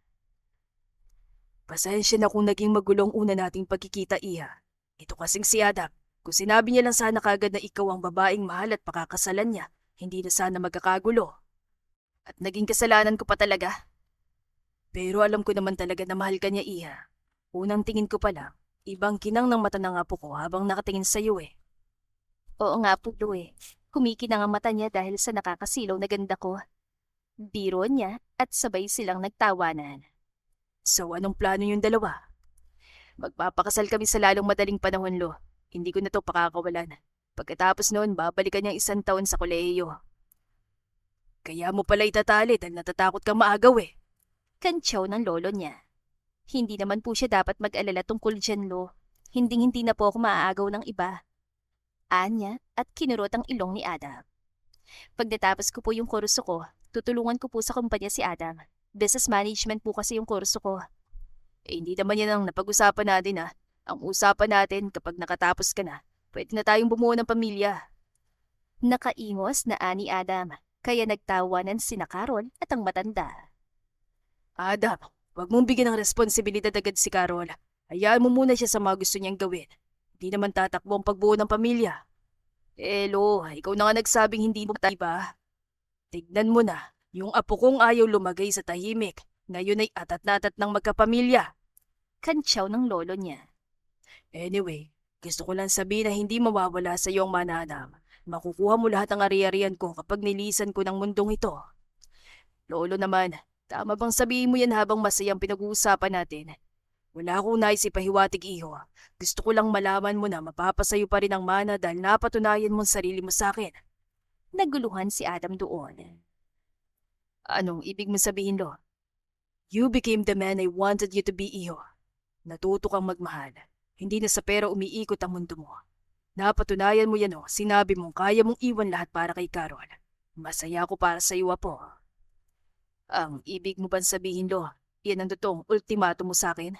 Pasensya na kung naging magulong una nating pagkikita, Iha. Ito kasing si Adam. Kung sinabi niya lang sana kagad na ikaw ang babaeng mahal at pakakasalan niya, hindi na sana magkakagulo. At naging kasalanan ko pa talaga. Pero alam ko naman talaga na mahal ka niya, Iha. Unang tingin ko pa lang, ibang kinang ng mata ng apo ko habang nakatingin sa iyo eh. Oo nga po, eh. Kumikinang ang mata niya dahil sa nakakasilaw na ganda ko. Biro niya at sabay silang nagtawanan. So anong plano yung dalawa? Magpapakasal kami sa lalong madaling panahon, Lo. Hindi ko na to pakakawalan. Pagkatapos noon, babalikan niya 1 taon sa kolehiyo. Kaya mo pala itatali dahil natatakot kang maagaw eh. Kantsaw ng lolo niya. Hindi naman po siya dapat mag-alala tungkol dyan, Lo. Hinding-hindi na po ako maaagaw ng iba. Anya at kinurot ang ilong ni Adam. Pagdatapos ko po yung kurso ko, tutulungan ko po sa kumpanya si Adam. Business management po kasi yung kurso ko. Hindi naman yan ang napag-usapan natin ah. Ang usapan natin kapag nakatapos ka na, pwede na tayong bumuo ng pamilya. Nakaingos na ani Adam, kaya nagtawanan sina Carol at ang matanda. Adam, wag mong bigyan ng responsibilidad agad si Carol. Hayaan mo muna siya sa mga gusto niyang gawin. Hindi naman tatakbo ang pagbuo ng pamilya. Lo, ikaw na nga nagsabing hindi mo tayo ba? Tignan mo na, yung apo kong ayaw lumagay sa tahimik. Ngayon ay atat na atat ng magkapamilya. Kantsaw ng lolo niya. Anyway, gusto ko lang sabihin na hindi mawawala sa iyo ang mana, Adam. Makukuha mo lahat ng ari-arian ko kapag nilisan ko ng mundong ito. Lolo naman, tama bang sabihin mo yan habang masayang pinag-uusapan natin? Wala akong nais ipahiwatig, iho. Gusto ko lang malaman mo na mapapasayo pa rin ang mana dahil napatunayan mo ang sarili mo sa akin. Naguluhan si Adam doon. Anong ibig mo sabihin, Lo? You became the man I wanted you to be, iho. Natuto kang magmahal. Hindi na sa pera umiikot ang mundo mo. Napatunayan mo yan, sinabi mong kaya mong iwan lahat para kay Carol. Masaya ako para sa iyo, Apo. Ang ibig mo bang sabihin, Lo? Yan ang totoong ultimatum mo sa akin?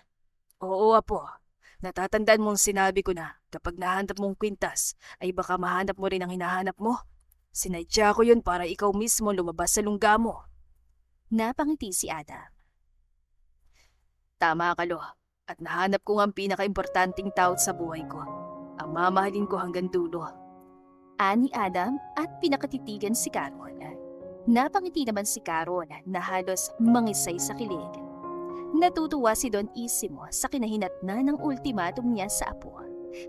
Oo, Apo. Natatandaan mong sinabi ko na kapag nahanap mong kwintas ay baka mahanap mo rin ang hinahanap mo. Sinadya ko yun para ikaw mismo lumabas sa lungga mo. Napangiti si Adam. Tama ka, Lo. At nahanap ko nga ang pinaka-importanting tao sa buhay ko. Ang mamahalin ko hanggang dulo. Ani Adam at pinakatitigan si Carol. Napangiti naman si Carol na halos mangisay sa kilig. Natutuwa si Don Isimo sa kinahinatnan ng ultimatum niya sa apo.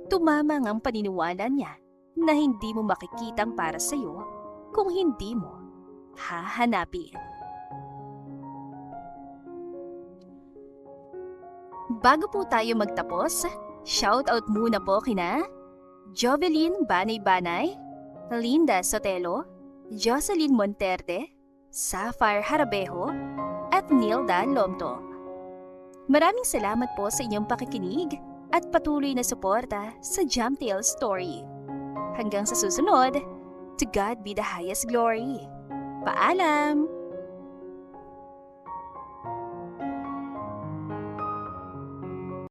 Tumama ang paniniwala niya na hindi mo makikitang para sa'yo kung hindi mo hahanapin. Bago po tayo magtapos, shoutout muna po kina Jovelyn Banay-Banay, Linda Sotelo, Jocelyn Monterde, Sapphire Harabejo, at Nilda Lomto. Maraming salamat po sa inyong pakikinig at patuloy na suporta sa Jamtail Story. Hanggang sa susunod, to God be the highest glory. Paalam!